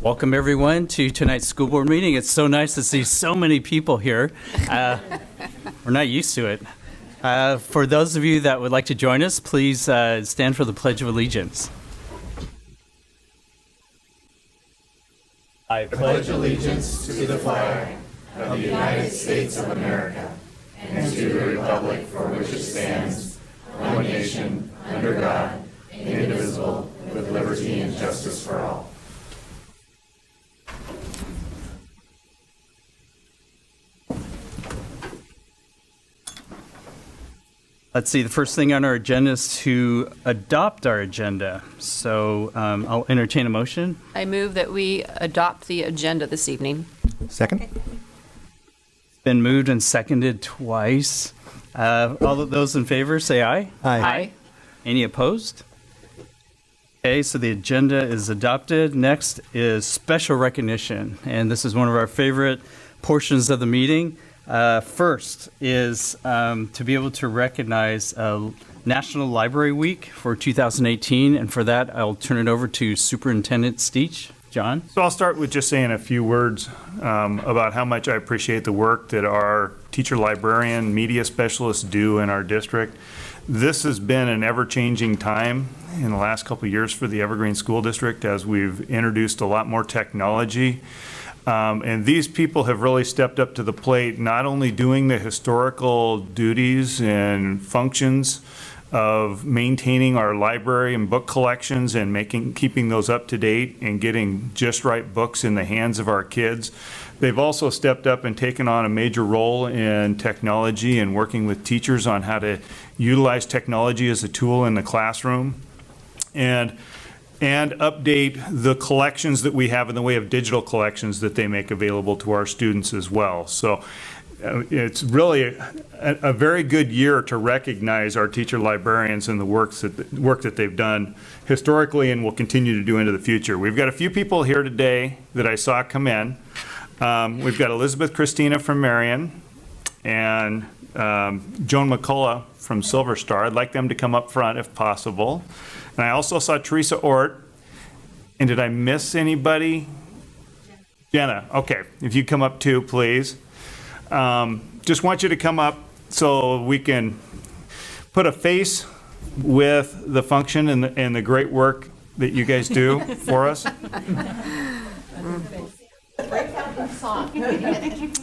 Welcome, everyone, to tonight's school board meeting. It's so nice to see so many people here. We're not used to it. For those of you that would like to join us, please stand for the Pledge of Allegiance. I pledge allegiance to the flag of the United States of America and to the republic for which it stands, one nation, under God, indivisible, with liberty and justice for all. Let's see, the first thing on our agenda is to adopt our agenda. So I'll entertain a motion. I move that we adopt the agenda this evening. Second. It's been moved and seconded twice. All of those in favor say aye. Aye. Any opposed? Okay, so the agenda is adopted. Next is special recognition, and this is one of our favorite portions of the meeting. First is to be able to recognize National Library Week for 2018, and for that I'll turn it over to Superintendent Steach. John? So I'll start with just saying a few words about how much I appreciate the work that our teacher librarian media specialists do in our district. This has been an ever-changing time in the last couple of years for the Evergreen School District as we've introduced a lot more technology. And these people have really stepped up to the plate, not only doing the historical duties and functions of maintaining our library and book collections and keeping those up to date and getting just right books in the hands of our kids. They've also stepped up and taken on a major role in technology and working with teachers on how to utilize technology as a tool in the classroom. And update the collections that we have in the way of digital collections that they make available to our students as well. So it's really a very good year to recognize our teacher librarians and the work that they've done historically and will continue to do into the future. We've got a few people here today that I saw come in. We've got Elizabeth Christina from Marion and Joan McCullough from Silver Star. I'd like them to come up front if possible. And I also saw Teresa Ort. And did I miss anybody? Jenna. Okay. If you come up too, please. Just want you to come up so we can put a face with the function and the great work that you guys do for us.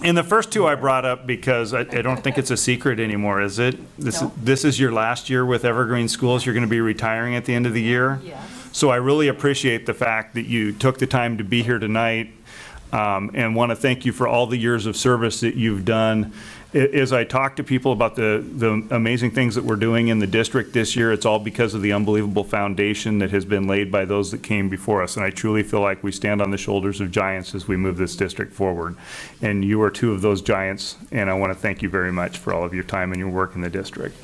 And the first two I brought up because I don't think it's a secret anymore, is it? This is your last year with Evergreen Schools. You're going to be retiring at the end of the year. Yes. So I really appreciate the fact that you took the time to be here tonight and want to thank you for all the years of service that you've done. As I talk to people about the amazing things that we're doing in the district this year, it's all because of the unbelievable foundation that has been laid by those that came before us. And I truly feel like we stand on the shoulders of giants as we move this district forward. And you are two of those giants, and I want to thank you very much for all of your time and your work in the district.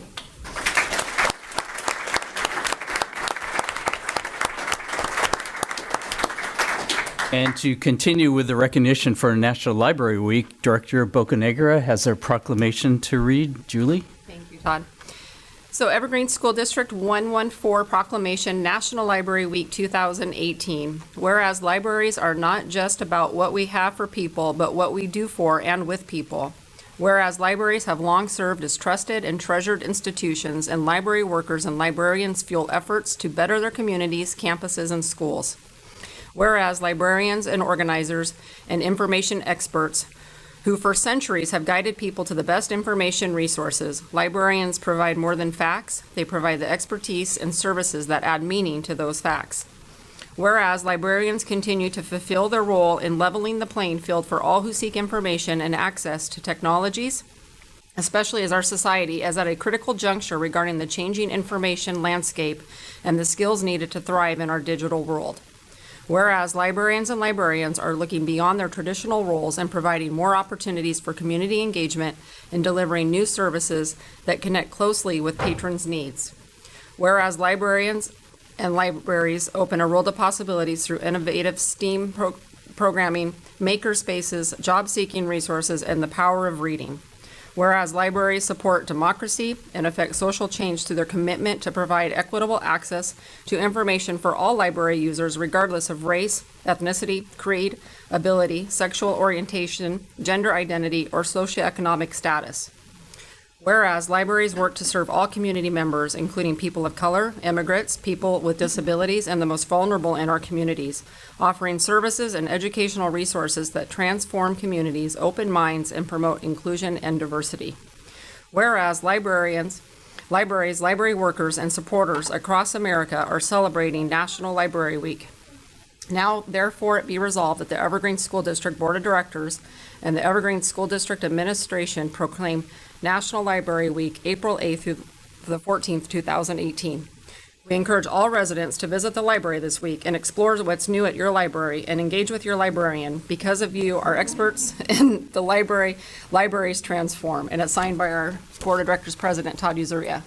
And to continue with the recognition for National Library Week, Director Bocanegra has our proclamation to read. Julie? Thank you, Todd. So Evergreen School District 114 Proclamation National Library Week 2018. Whereas libraries are not just about what we have for people, but what we do for and with people. Whereas libraries have long served as trusted and treasured institutions, and library workers and librarians fuel efforts to better their communities, campuses, and schools. Whereas librarians and organizers and information experts who for centuries have guided people to the best information resources, librarians provide more than facts. They provide the expertise and services that add meaning to those facts. Whereas librarians continue to fulfill their role in leveling the playing field for all who seek information and access to technologies, especially as our society is at a critical juncture regarding the changing information landscape and the skills needed to thrive in our digital world. Whereas librarians and librarians are looking beyond their traditional roles and providing more opportunities for community engagement and delivering new services that connect closely with patrons' needs. Whereas librarians and libraries open a world of possibilities through innovative STEAM programming, maker spaces, job-seeking resources, and the power of reading. Whereas libraries support democracy and affect social change through their commitment to provide equitable access to information for all library users, regardless of race, ethnicity, creed, ability, sexual orientation, gender identity, or socioeconomic status. Whereas libraries work to serve all community members, including people of color, immigrants, people with disabilities, and the most vulnerable in our communities, offering services and educational resources that transform communities, open minds, and promote inclusion and diversity. Whereas libraries, library workers, and supporters across America are celebrating National Library Week. Now, therefore, it be resolved that the Evergreen School District Board of Directors and the Evergreen School District Administration proclaim National Library Week, April 8th through the 14th, 2018. We encourage all residents to visit the library this week and explore what's new at your library and engage with your librarian. Because of you, our experts in the library, libraries transform. And it's signed by our Board of Directors President, Todd Usuria.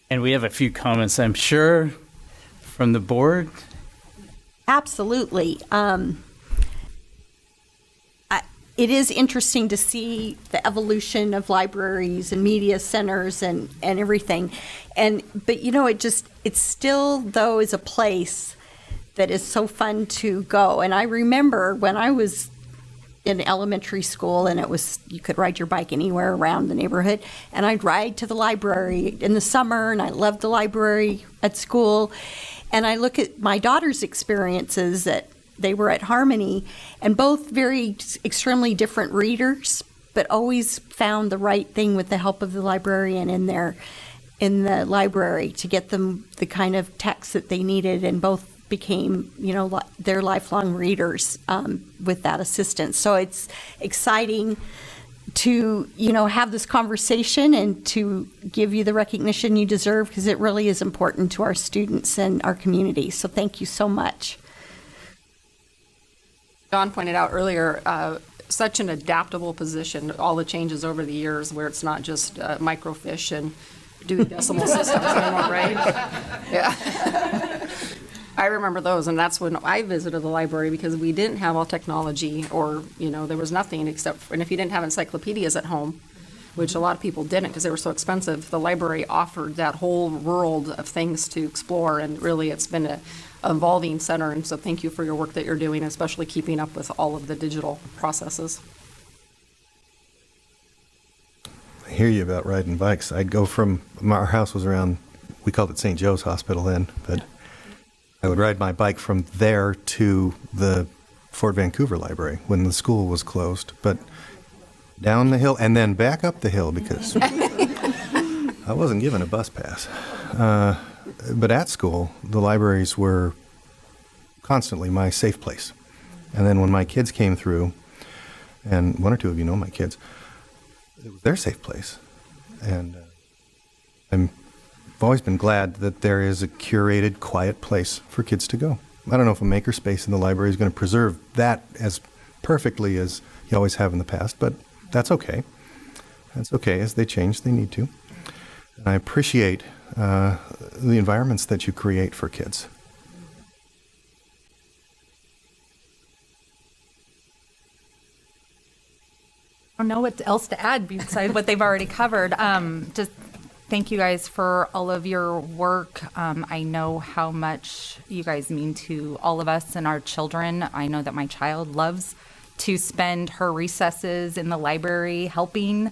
And we have a few comments, I'm sure, from the board. Absolutely. It is interesting to see the evolution of libraries and media centers and everything. But you know, it still, though, is a place that is so fun to go. And I remember when I was in elementary school, and you could ride your bike anywhere around the neighborhood, and I'd ride to the library in the summer, and I loved the library at school. And I look at my daughter's experiences that they were at Harmony, and both very extremely different readers, but always found the right thing with the help of the librarian in the library to get them the kind of text that they needed, and both became, their lifelong readers with that assistance. So it's exciting to, have this conversation and to give you the recognition you deserve, because it really is important to our students and our community. So thank you so much. John pointed out earlier, such an adaptable position, all the changes over the years where it's not just microfiche and Dewey Decimal Systems anymore, right? Yeah. I remember those, and that's when I visited the library, because we didn't have all technology, or, there was nothing except, and if you didn't have encyclopedias at home, which a lot of people didn't because they were so expensive, the library offered that whole world of things to explore, and really it's been a evolving center. And so thank you for your work that you're doing, especially keeping up with all of the digital processes. I hear you about riding bikes. I'd go from, our house was around, we called it St. Joe's Hospital then, but I would ride my bike from there to the Fort Vancouver Library when the school was closed, but down the hill and then back up the hill, because I wasn't given a bus pass. But at school, the libraries were constantly my safe place. And then when my kids came through, and one or two of you know my kids, it was their safe place. And I've always been glad that there is a curated, quiet place for kids to go. I don't know if a makerspace in the library is going to preserve that as perfectly as you always have in the past, but that's okay. That's okay. As they change, they need to. And I appreciate the environments that you create for kids. I don't know what else to add besides what they've already covered. Just thank you guys for all of your work. I know how much you guys mean to all of us and our children. I know that my child loves to spend her recesses in the library helping.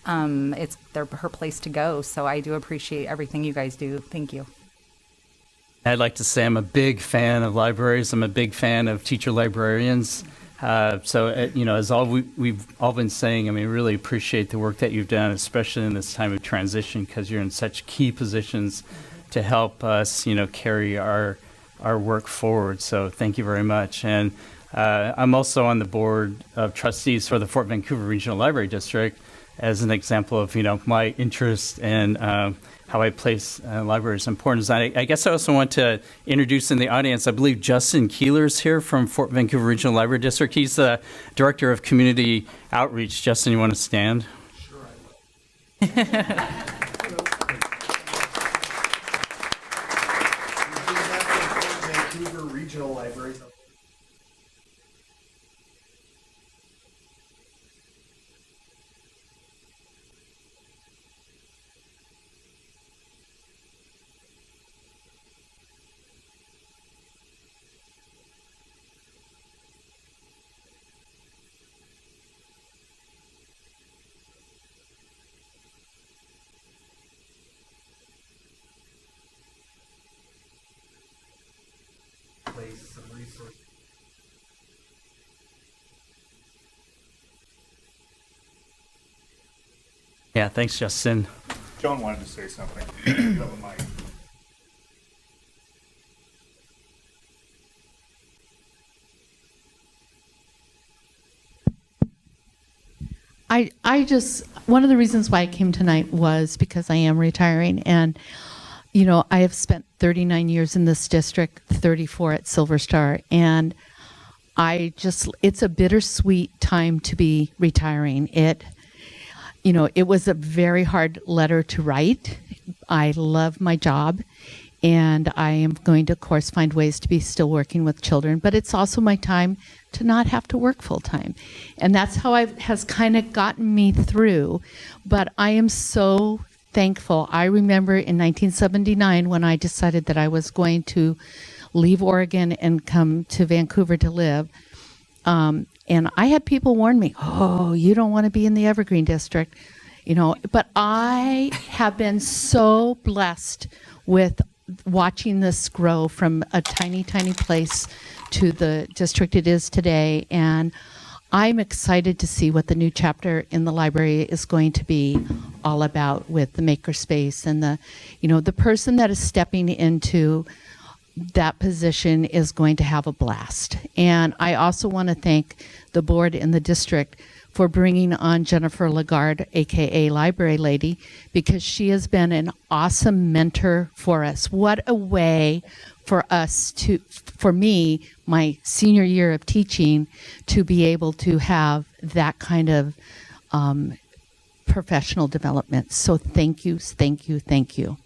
It's her place to go. So I do appreciate everything you guys do. Thank you. I'd like to say I'm a big fan of libraries. I'm a big fan of teacher librarians. As we've all been saying, I mean, really appreciate the work that you've done, especially in this time of transition, because you're in such key positions to help us, carry our work forward. So thank you very much. And I'm also on the board of trustees for the Fort Vancouver Regional Library District. as an example of, my interest and how I place libraries' importance. I guess I also want to introduce in the audience, I believe Justin Keeler's here from Fort Vancouver Regional Library District. He's the Director of Community Outreach. Justin, you want to stand? Vancouver Regional Libraries. Some resources. Yeah, thanks, Justin. Joan wanted to say something. You have a mic. I just, one of the reasons why I came tonight was because I am retiring, and I have spent 39 years in this district, 34 at Silver Star, and it's a bittersweet time to be retiring. It was a very hard letter to write. I love my job, and I am going to, of course, find ways to be still working with children, but it's also my time to not have to work full time. And that's how has kind of gotten me through. But I am so thankful. I remember in 1979 when I decided that I was going to leave Oregon and come to Vancouver to live. And I had people warn me, oh, you don't want to be in the Evergreen district, but I have been so blessed with watching this grow from a tiny, tiny place to the district it is today. And I'm excited to see what the new chapter in the library is going to be all about with the makerspace and the person that is stepping into that position is going to have a blast. And I also want to thank the board and the district for bringing on Jennifer Lagarde, aka Library Lady, because she has been an awesome mentor for us. What a way for us for me, my senior year of teaching, to be able to have that kind of professional development. So thank you, thank you, thank you.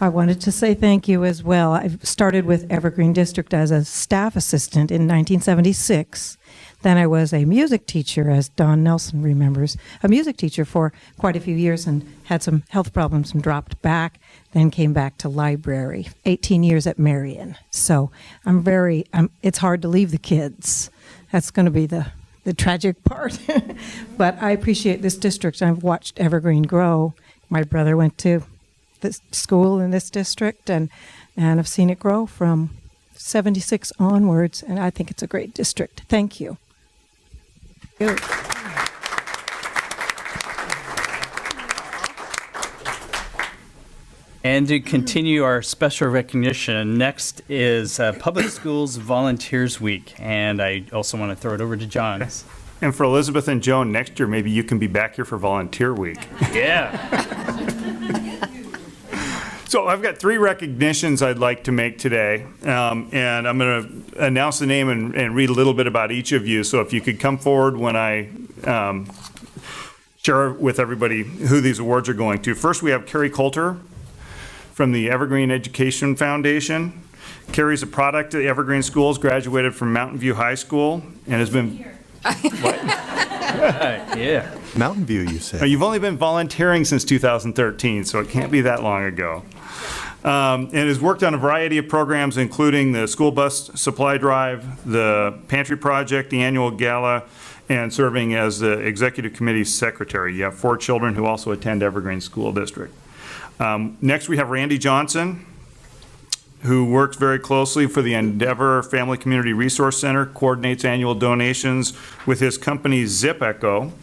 I wanted to say thank you as well. I started with Evergreen District as a staff assistant in 1976. Then I was a music teacher, as Don Nelson remembers, a music teacher for quite a few years and had some health problems and dropped back, then came back to library, 18 years at Marion. So it's hard to leave the kids. That's going to be the tragic part. But I appreciate this district. I've watched Evergreen grow. My brother went to the school in this district, and I've seen it grow from 76 onwards, and I think it's a great district. Thank you. And to continue our special recognition, next is Public Schools Volunteers Week. And I also want to throw it over to John. And for Elizabeth and Joan, next year maybe you can be back here for Volunteer Week. Yeah. So I've got 3 recognitions I'd like to make today, and I'm going to announce the name and read a little bit about each of you. So if you could come forward when I share with everybody who these awards are going to. First, we have Carrie Coulter from the Evergreen Education Foundation. Carrie's a product of the Evergreen Schools, graduated from Mountain View High School, and has been... What? Yeah. Mountain View, you said. You've only been volunteering since 2013, so it can't be that long ago. And has worked on a variety of programs, including the school bus supply drive, the pantry project, the annual gala, and serving as the executive committee secretary. You have 4 children who also attend Evergreen School District. Next, we have Randy Johnson, who works very closely for the Endeavor Family Community Resource Center, coordinates annual donations with his company Zip Echo.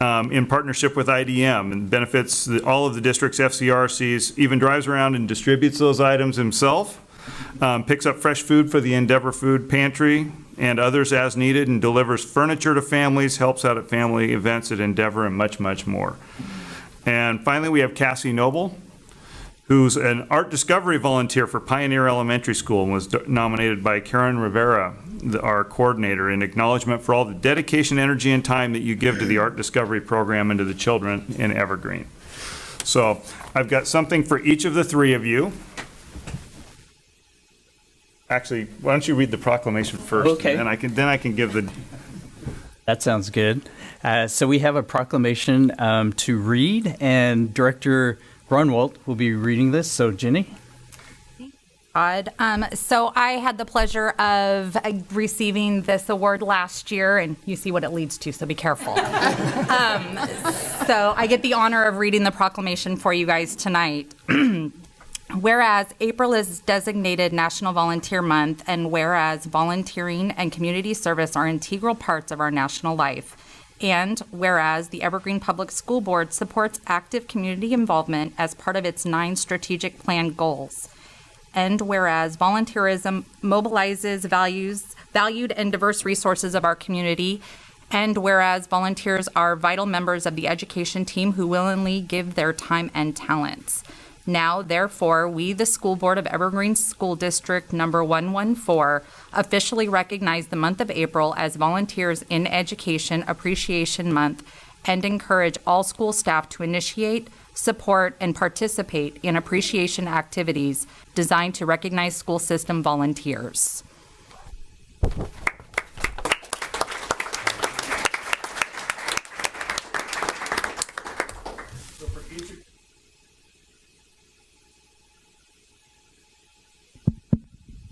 In partnership with IDM, and benefits all of the district's FCRCs, even drives around and distributes those items himself. picks up fresh food for the Endeavor Food Pantry and others as needed, and delivers furniture to families, helps out at family events at Endeavor, and much, much more. And finally, we have Cassie Noble, who's an art discovery volunteer for Pioneer Elementary School and was nominated by Karen Rivera, our coordinator, in acknowledgement for all the dedication, energy, and time that you give to the art discovery program and to the children in Evergreen. So I've got something for each of the three of you. Actually, why don't you read the proclamation first? Okay. And then I can give the... That sounds good. So we have a proclamation to read, and Director Grunwald will be reading this. So, Jenny? So I had the pleasure of receiving this award last year, and you see what it leads to, so be careful. So I get the honor of reading the proclamation for you guys tonight. Whereas April is designated National Volunteer Month, and whereas volunteering and community service are integral parts of our national life, and whereas the Evergreen Public School Board supports active community involvement as part of its 9 strategic plan goals, and whereas volunteerism mobilizes valued and diverse resources of our community, and whereas volunteers are vital members of the education team who willingly give their time and talents. Now, therefore, we, the School Board of Evergreen School District number 114, officially recognize the month of April as Volunteers in Education Appreciation Month and encourage all school staff to initiate, support, and participate in appreciation activities designed to recognize school system volunteers.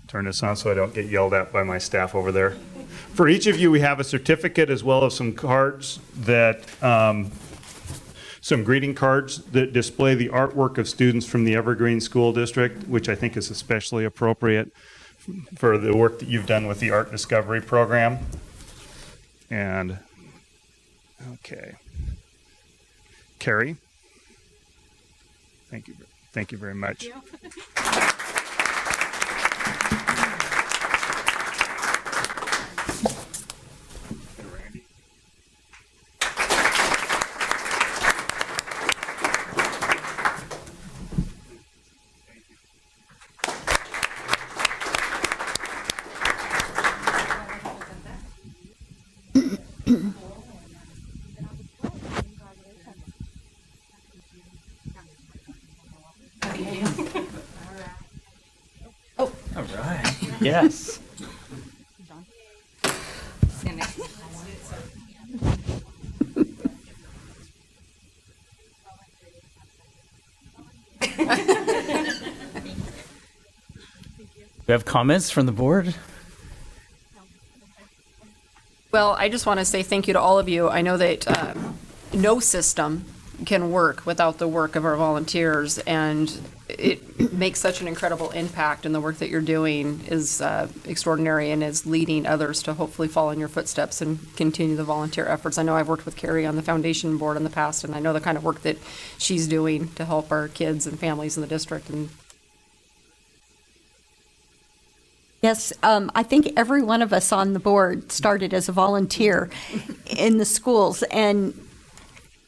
Turn this on so I don't get yelled at by my staff over there. For each of you, we have a certificate as well as some cards that, some greeting cards that display the artwork of students from the Evergreen School District, which I think is especially appropriate for the work that you've done with the Art Discovery Program. And, okay. Carrie, thank you very much. Yes. We have comments from the board? Well, I just want to say thank you to all of you. I know that no system can work without the work of our volunteers, and it makes such an incredible impact, and the work that you're doing is extraordinary and is leading others to hopefully follow in your footsteps and continue the volunteer efforts. I know I've worked with Carrie on the foundation board in the past, and I know the kind of work that she's doing to help our kids and families in the district. And Yes, I think every one of us on the board started as a volunteer in the schools, and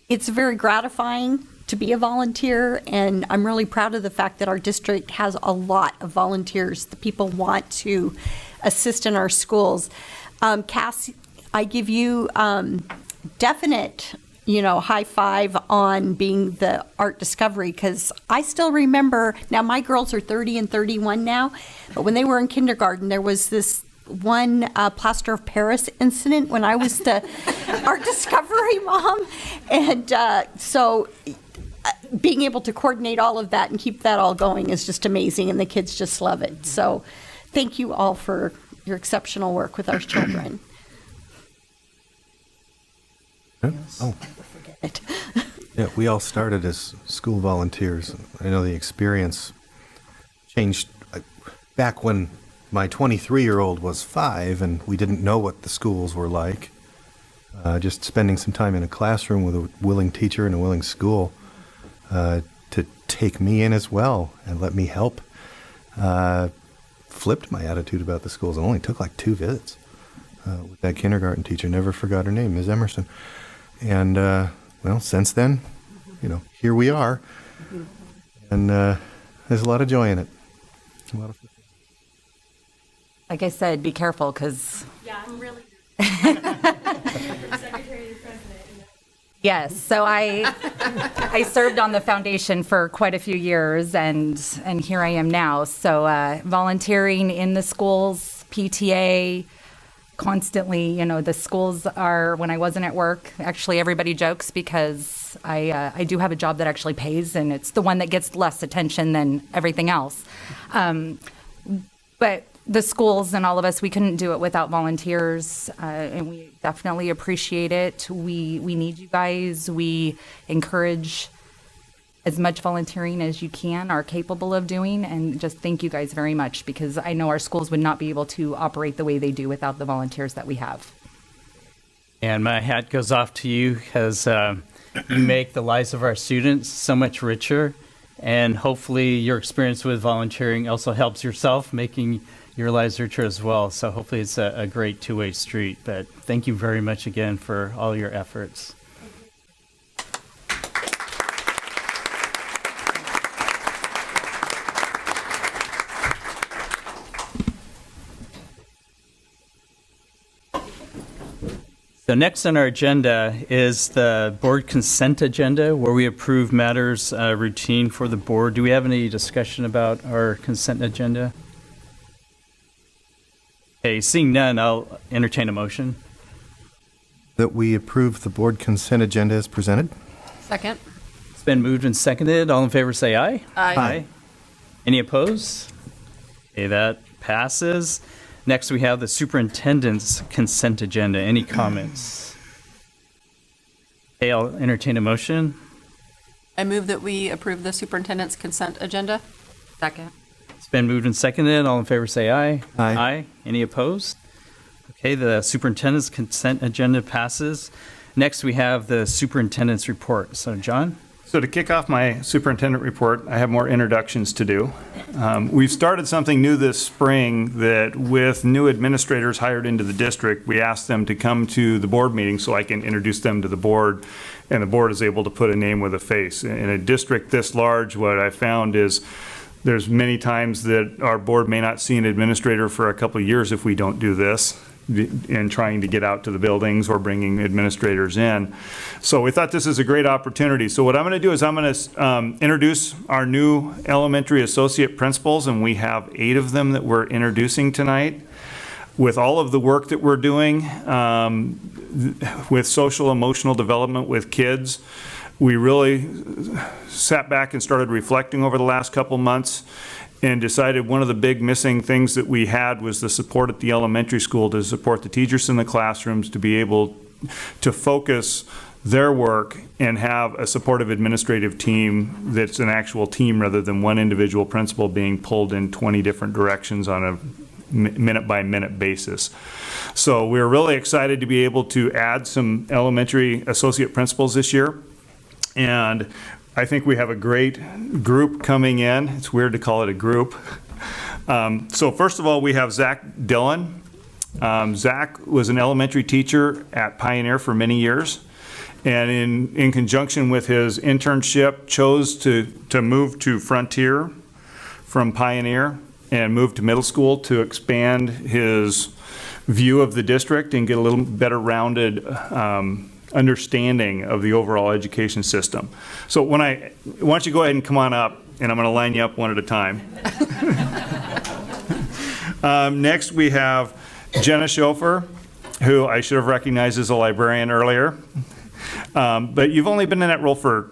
it's very gratifying to be a volunteer, and I'm really proud of the fact that our district has a lot of volunteers. The people want to assist in our schools. Cass, I give you definite, high five on being the art discovery, because I still remember, now my girls are 30 and 31 now, but when they were in kindergarten, there was this one plaster of Paris incident when I was the art discovery mom. And so being able to coordinate all of that and keep that all going is just amazing, and the kids just love it. So thank you all for your exceptional work with our children. Oh. Yeah, we all started as school volunteers. I know the experience changed back when my 23-year-old was 5 and we didn't know what the schools were like. Just spending some time in a classroom with a willing teacher and a willing school to take me in as well and let me help flipped my attitude about the schools. It only took like 2 visits with that kindergarten teacher. Never forgot her name, Ms. Emerson. And, well, since then, here we are. And there's a lot of joy in it. A lot of fun. Like I said, be careful because. Yeah, I'm really. Secretary and President. Yes, so I served on the foundation for quite a few years, and here I am now. So volunteering in the schools, PTA, constantly. The schools are, when I wasn't at work, actually everybody jokes because I do have a job that actually pays, and it's the one that gets less attention than everything else. But the schools and all of us, we couldn't do it without volunteers, and we definitely appreciate it. We need you guys. We encourage as much volunteering as you are capable of doing, and just thank you guys very much, because I know our schools would not be able to operate the way they do without the volunteers that we have. And my hat goes off to you because you make the lives of our students so much richer, and hopefully your experience with volunteering also helps yourself, making your lives richer as well. So hopefully it's a great two-way street. But thank you very much again for all your efforts. So next on our agenda is the board consent agenda, where we approve matters routine for the board. Do we have any discussion about our consent agenda? Okay, seeing none, I'll entertain a motion. That we approve the board consent agenda as presented. Second. It's been moved and seconded. All in favor say aye. Aye. Any opposed? Okay, that passes. Next, we have the superintendent's consent agenda. Any comments? Okay, I'll entertain a motion. I move that we approve the superintendent's consent agenda. Second. It's been moved and seconded. All in favor say aye. Aye. Any opposed? Okay, the superintendent's consent agenda passes. Next, we have the superintendent's report. So, John? So to kick off my superintendent report, I have more introductions to do. We've started something new this spring that with new administrators hired into the district, we asked them to come to the board meeting so I can introduce them to the board, and the board is able to put a name with a face. In a district this large, what I found is there's many times that our board may not see an administrator for a couple of years if we don't do this, in trying to get out to the buildings or bringing administrators in. So we thought this is a great opportunity. So what I'm going to do is I'm going to introduce our new elementary associate principals, and we have 8 of them that we're introducing tonight. With all of the work that we're doing with social emotional development with kids, we really sat back and started reflecting over the last couple months and decided one of the big missing things that we had was the support at the elementary school to support the teachers in the classrooms to be able to focus their work and have a supportive administrative team that's an actual team rather than one individual principal being pulled in 20 different directions on a minute-by-minute basis. So we're really excited to be able to add some elementary associate principals this year. And I think we have a great group coming in. It's weird to call it a group. So first of all, we have Zach Dillon. Zach was an elementary teacher at Pioneer for many years, and in conjunction with his internship, chose to move to Frontier from Pioneer and move to middle school to expand his view of the district and get a little better rounded understanding of the overall education system. So why don't you go ahead and come on up, and I'm going to line you up one at a time. Next, we have Jenna Chauffeur, who I should have recognized as a librarian earlier. But you've only been in that role for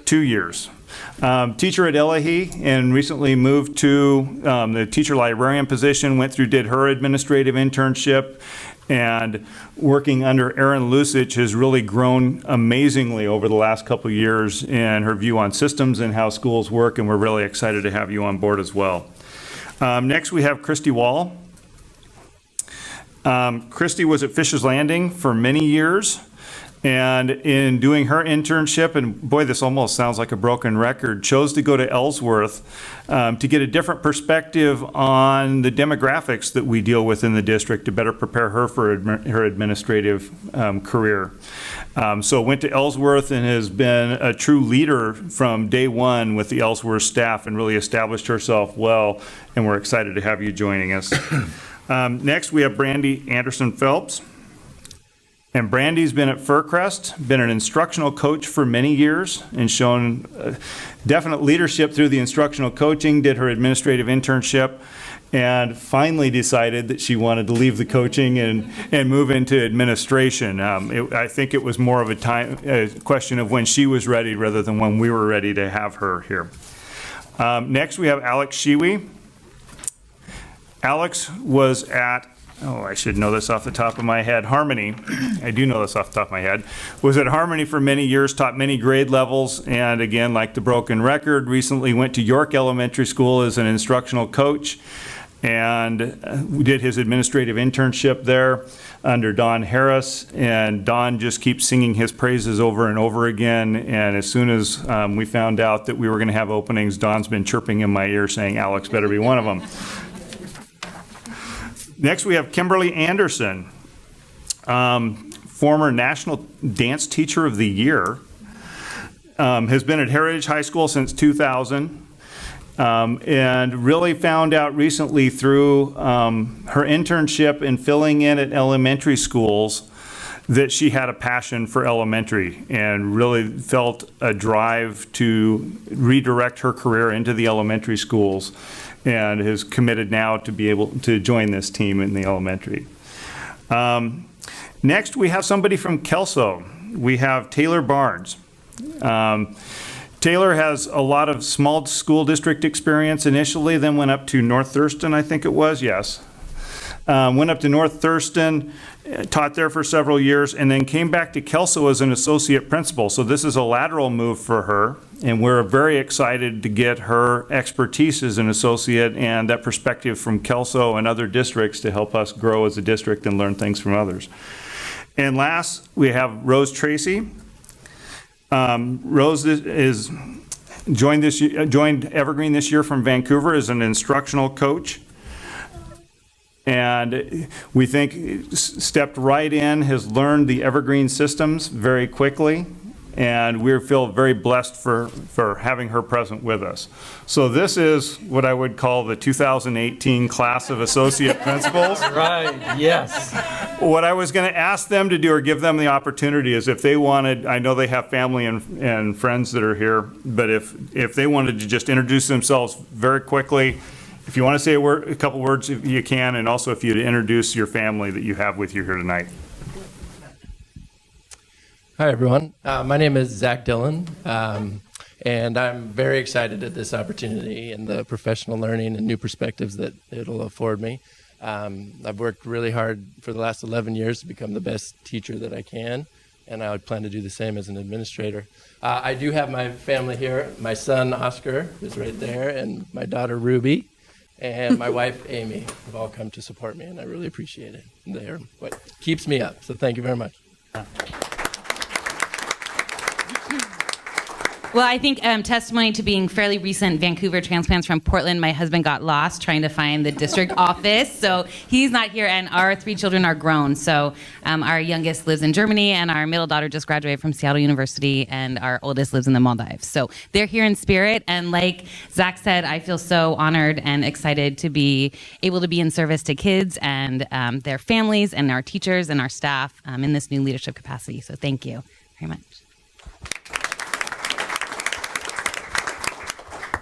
2 years. Teacher at Elahi, and recently moved to the teacher librarian position, did her administrative internship, and working under Erin Lusich has really grown amazingly over the last couple of years in her view on systems and how schools work, and we're really excited to have you on board as well. Next, we have Christy Wall. Christy was at Fisher's Landing for many years. And in doing her internship, and boy, this almost sounds like a broken record, chose to go to Ellsworth to get a different perspective on the demographics that we deal with in the district to better prepare her for her administrative career. So went to Ellsworth and has been a true leader from day one with the Ellsworth staff and really established herself well, and we're excited to have you joining us. Next, we have Brandy Anderson Phelps. And Brandy's been at Faircrest, been an instructional coach for many years, and shown definite leadership through the instructional coaching, did her administrative internship, and finally decided that she wanted to leave the coaching and move into administration. I think it was more of a question of when she was ready rather than when we were ready to have her here. Next, we have Alex Shiwi. Alex was at I should know this off the top of my head. Harmony, I do know this off the top of my head, was at Harmony for many years, taught many grade levels, and again, like the broken record, recently went to York Elementary School as an instructional coach, and did his administrative internship there under Don Harris, and Don just keeps singing his praises over and over again, and as soon as we found out that we were going to have openings, Don's been chirping in my ear saying, Alex better be one of them. Next, we have Kimberly Anderson, former National Dance Teacher of the Year, has been at Heritage High School since 2000, and really found out recently through her internship and filling in at elementary schools that she had a passion for elementary and really felt a drive to redirect her career into the elementary schools, and is committed now to be able to join this team in the elementary. Next, we have somebody from Kelso. We have Taylor Barnes. Taylor has a lot of small school district experience initially, then went up to North Thurston, I think it was, yes. Went up to North Thurston, taught there for several years, and then came back to Kelso as an associate principal. So this is a lateral move for her, and we're very excited to get her expertise as an associate and that perspective from Kelso and other districts to help us grow as a district and learn things from others. And last, we have Rose Tracey. Rose is joined Evergreen this year from Vancouver as an instructional coach. And we think stepped right in, has learned the Evergreen systems very quickly, and we feel very blessed for having her present with us. So this is what I would call the 2018 class of associate principals. Right, yes. What I was going to ask them to do or give them the opportunity is if they wanted, I know they have family and friends that are here, but if they wanted to just introduce themselves very quickly. If you want to say a couple words, if you can, and also if you'd introduce your family that you have with you here tonight. Hi, everyone. My name is Zach Dillon, and I'm very excited at this opportunity and the professional learning and new perspectives that it'll afford me. I've worked really hard for the last 11 years to become the best teacher that I can, and I would plan to do the same as an administrator. I do have my family here. My son, Oscar, is right there, and my daughter, Ruby, and my wife, Amy, have all come to support me, and I really appreciate it. They're what keeps me up, so thank you very much. Well, I think testimony to being fairly recent Vancouver transplants from Portland. My husband got lost trying to find the district office, so he's not here, and our 3 children are grown. So our youngest lives in Germany, and our middle daughter just graduated from Seattle University, and our oldest lives in the Maldives. So they're here in spirit, and like Zach said, I feel so honored and excited to be able to be in service to kids and their families and our teachers and our staff in this new leadership capacity. So thank you very much.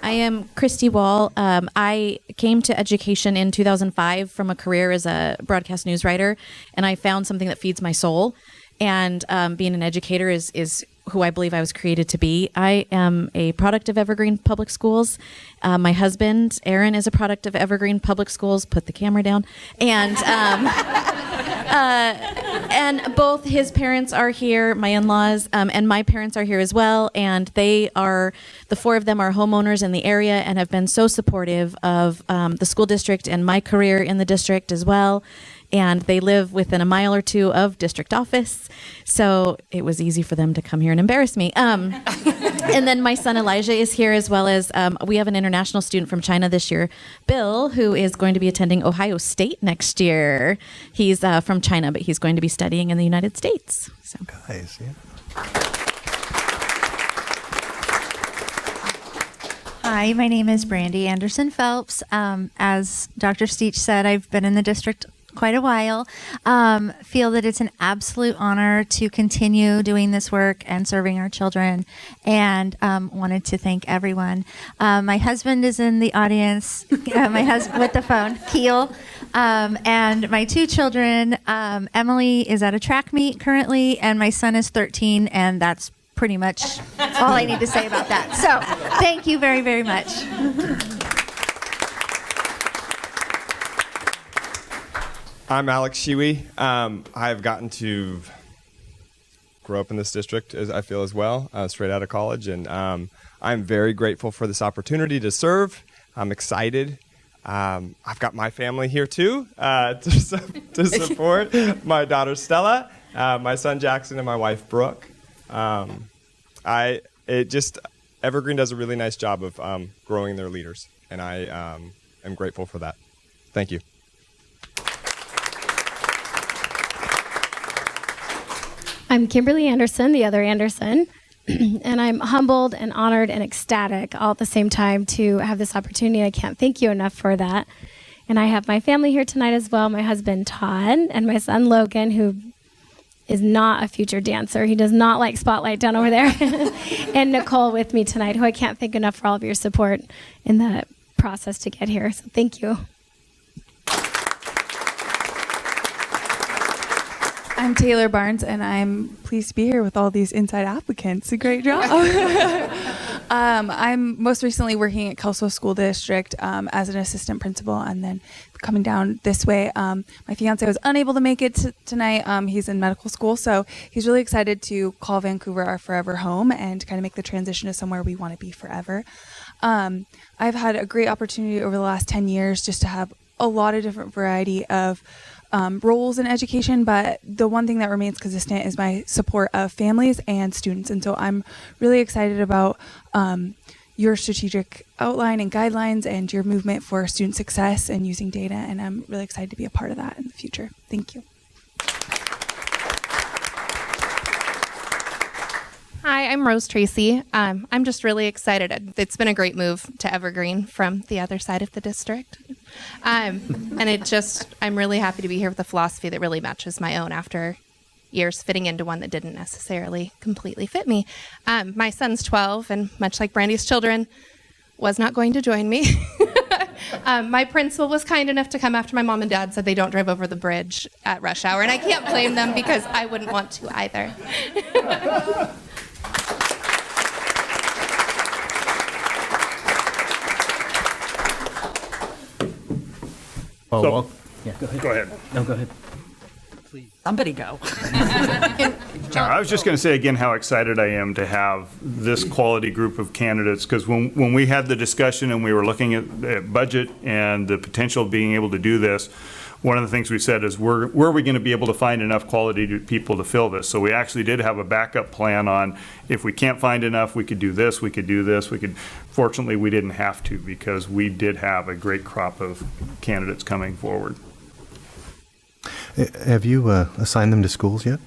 I am Christy Wall. I came to education in 2005 from a career as a broadcast news writer, and I found something that feeds my soul. And being an educator is who I believe I was created to be. I am a product of Evergreen Public Schools. My husband, Aaron, is a product of Evergreen Public Schools. Put the camera down. And both his parents are here, my in-laws, and my parents are here as well. And the 4 of them are homeowners in the area and have been so supportive of the school district and my career in the district as well. and they live within a mile or two of district office. So it was easy for them to come here and embarrass me. And then my son Elijah is here, as well as we have an international student from China this year, Bill, who is going to be attending Ohio State next year. He's from China, but he's going to be studying in the United States. So. Guys, yeah. Hi, my name is Brandy Anderson Phelps. As Dr. Steach said, I've been in the district quite a while. Feel that it's an absolute honor to continue doing this work and serving our children, and wanted to thank everyone. My husband is in the audience, my husband with the phone, Keel, and my two children. Emily is at a track meet currently, and my son is 13, and that's pretty much all I need to say about that. So thank you very, very much. I'm Alex Shiwi. I've gotten to grow up in this district, as I feel, as well, straight out of college, and I'm very grateful for this opportunity to serve. I'm excited. I've got my family here too to support my daughter Stella, my son Jackson, and my wife Brooke. Evergreen does a really nice job of growing their leaders, and I am grateful for that. Thank you. I'm Kimberly Anderson, the other Anderson, and I'm humbled and honored and ecstatic all at the same time to have this opportunity. I can't thank you enough for that. And I have my family here tonight as well, my husband Todd and my son Logan, who is not a future dancer. He does not like spotlight down over there. And Nicole with me tonight, who I can't thank enough for all of your support in the process to get here. So thank you. I'm Taylor Barnes, and I'm pleased to be here with all these inside applicants. A great job. I'm most recently working at Kelso School District as an assistant principal, and then coming down this way. My fiance was unable to make it tonight. He's in medical school, so he's really excited to call Vancouver our forever home and kind of make the transition to somewhere we want to be forever. I've had a great opportunity over the last 10 years just to have a lot of different variety of roles in education, but the one thing that remains consistent is my support of families and students. And so I'm really excited about your strategic outline and guidelines and your movement for student success and using data. And I'm really excited to be a part of that in the future. Thank you. Hi, I'm Rose Tracey. I'm just really excited. It's been a great move to Evergreen from the other side of the district. And I'm really happy to be here with a philosophy that really matches my own after years fitting into one that didn't necessarily completely fit me. My son's 12, and much like Brandy's children, was not going to join me. My principal was kind enough to come after my mom and dad said they don't drive over the bridge at rush hour, and I can't blame them because I wouldn't want to either. Yeah, go ahead. Go ahead. No, go ahead. Somebody go. I was just going to say again how excited I am to have this quality group of candidates, because when we had the discussion and we were looking at budget and the potential of being able to do this, one of the things we said is where are we going to be able to find enough quality people to fill this? So we actually did have a backup plan on if we can't find enough, we could do this, we could do this, we could. Fortunately, we didn't have to because we did have a great crop of candidates coming forward. Have you assigned them to schools yet?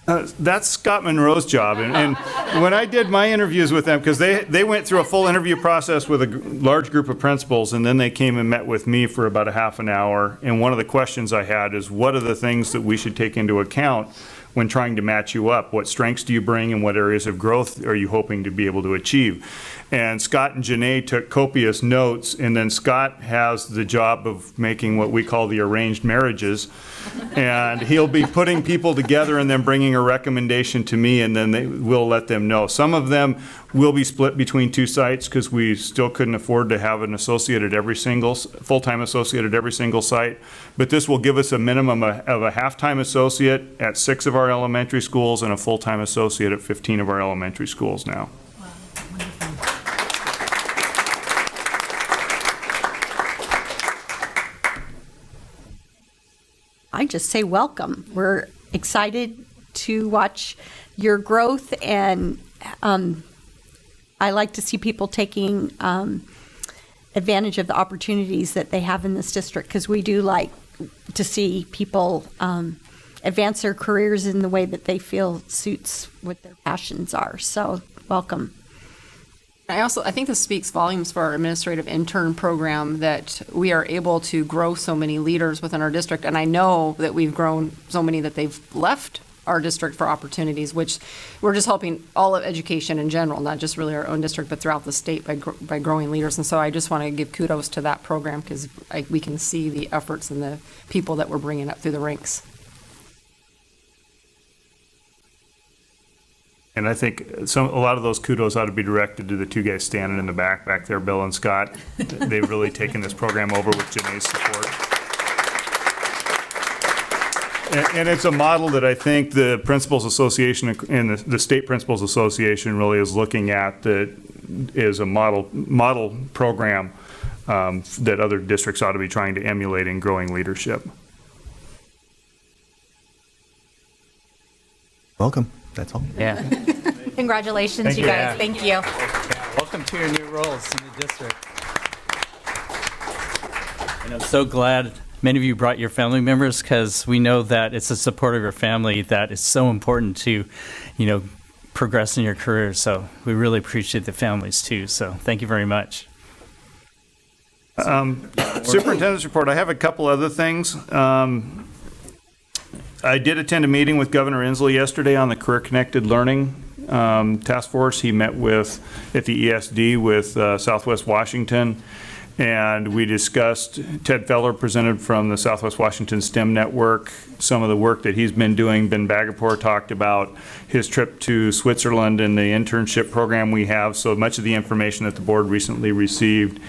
That's Scott Monroe's job. And when I did my interviews with them, because they went through a full interview process with a large group of principals, and then they came and met with me for about a half an hour. And one of the questions I had is, what are the things that we should take into account when trying to match you up? What strengths do you bring, and what areas of growth are you hoping to be able to achieve? And Scott and Janae took copious notes, and then Scott has the job of making what we call the arranged marriages. And he'll be putting people together and then bringing a recommendation to me, and then we'll let them know. Some of them will be split between two sites because we still couldn't afford to have an associate at every single, full-time associate at every single site. But this will give us a minimum of a half-time associate at 6 of our elementary schools and a full-time associate at 15 of our elementary schools now. I just say welcome. We're excited to watch your growth, and I like to see people taking advantage of the opportunities that they have in this district, because we do like to see people advance their careers in the way that they feel suits what their passions are. So welcome. I think this speaks volumes for our administrative intern program, that we are able to grow so many leaders within our district. And I know that we've grown so many that they've left our district for opportunities, which we're just helping all of education in general, not just really our own district, but throughout the state by growing leaders. And so I just want to give kudos to that program, because we can see the efforts and the people that we're bringing up through the ranks. And I think a lot of those kudos ought to be directed to the two guys standing in the back there, Bill and Scott. They've really taken this program over with Janae's support. And it's a model that I think the Principals Association and the State Principals Association really is looking at, that is a model program that other districts ought to be trying to emulate in growing leadership. Welcome. That's all. Yeah. Congratulations, you guys. Thank you. Welcome to your new roles in the district. And I'm so glad many of you brought your family members, because we know that it's the support of your family that is so important to, progress in your career. So we really appreciate the families too. So thank you very much. Superintendent's report. I have a couple other things. I did attend a meeting with Governor Inslee yesterday on the Career Connected Learning Task Force. He met at the ESD with Southwest Washington, and we discussed, Ted Feller presented from the Southwest Washington STEM Network, some of the work that he's been doing. Ben Bagapore talked about his trip to Switzerland and the internship program we have, so much of the information that the board recently received.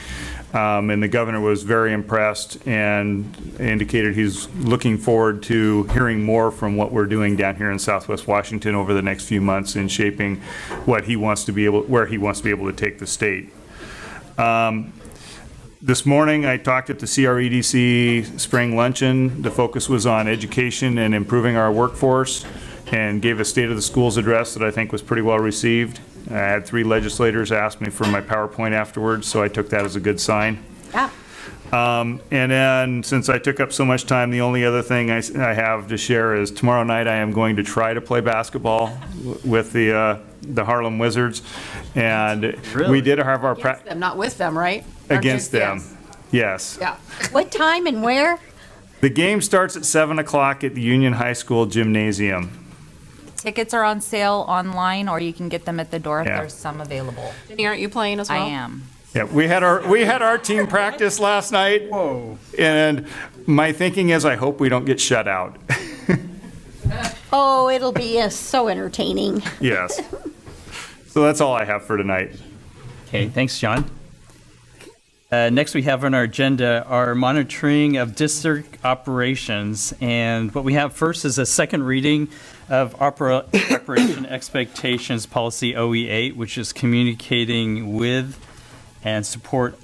And the governor was very impressed and indicated he's looking forward to hearing more from what we're doing down here in Southwest Washington over the next few months in shaping where he wants to be able to take the state. This morning I talked at the CREDC spring luncheon. The focus was on education and improving our workforce, and gave a State of the Schools address that I think was pretty well received. I had 3 legislators ask me for my PowerPoint afterwards, so I took that as a good sign. Yeah. And then, since I took up so much time, the only other thing I have to share is tomorrow night I am going to try to play basketball with the Harlem Wizards. And we did have our practice. I'm not with them, right? Against them, yes. Yeah. What time and where? The game starts at 7 o'clock at the Union High School gymnasium. Tickets are on sale online, or you can get them at the door if Yeah. there's some available. Jenny, aren't you playing as well? I am. Yeah, we had our team practice last night. Whoa. And my thinking is, I hope we don't get shut out. Oh, it'll be so entertaining. Yes. So that's all I have for tonight. Okay, thanks, John. Next, we have on our agenda our monitoring of district operations. And what we have first is a second reading of Operation Expectations Policy OE8, which is communicating with and support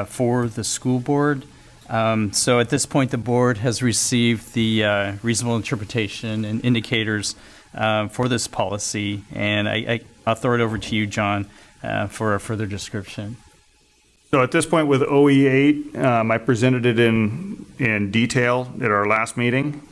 for the school board. So at this point, the board has received the reasonable interpretation and indicators for this policy. And I'll throw it over to you, John, for a further description. So at this point with OE8, I presented it in detail at our last meeting,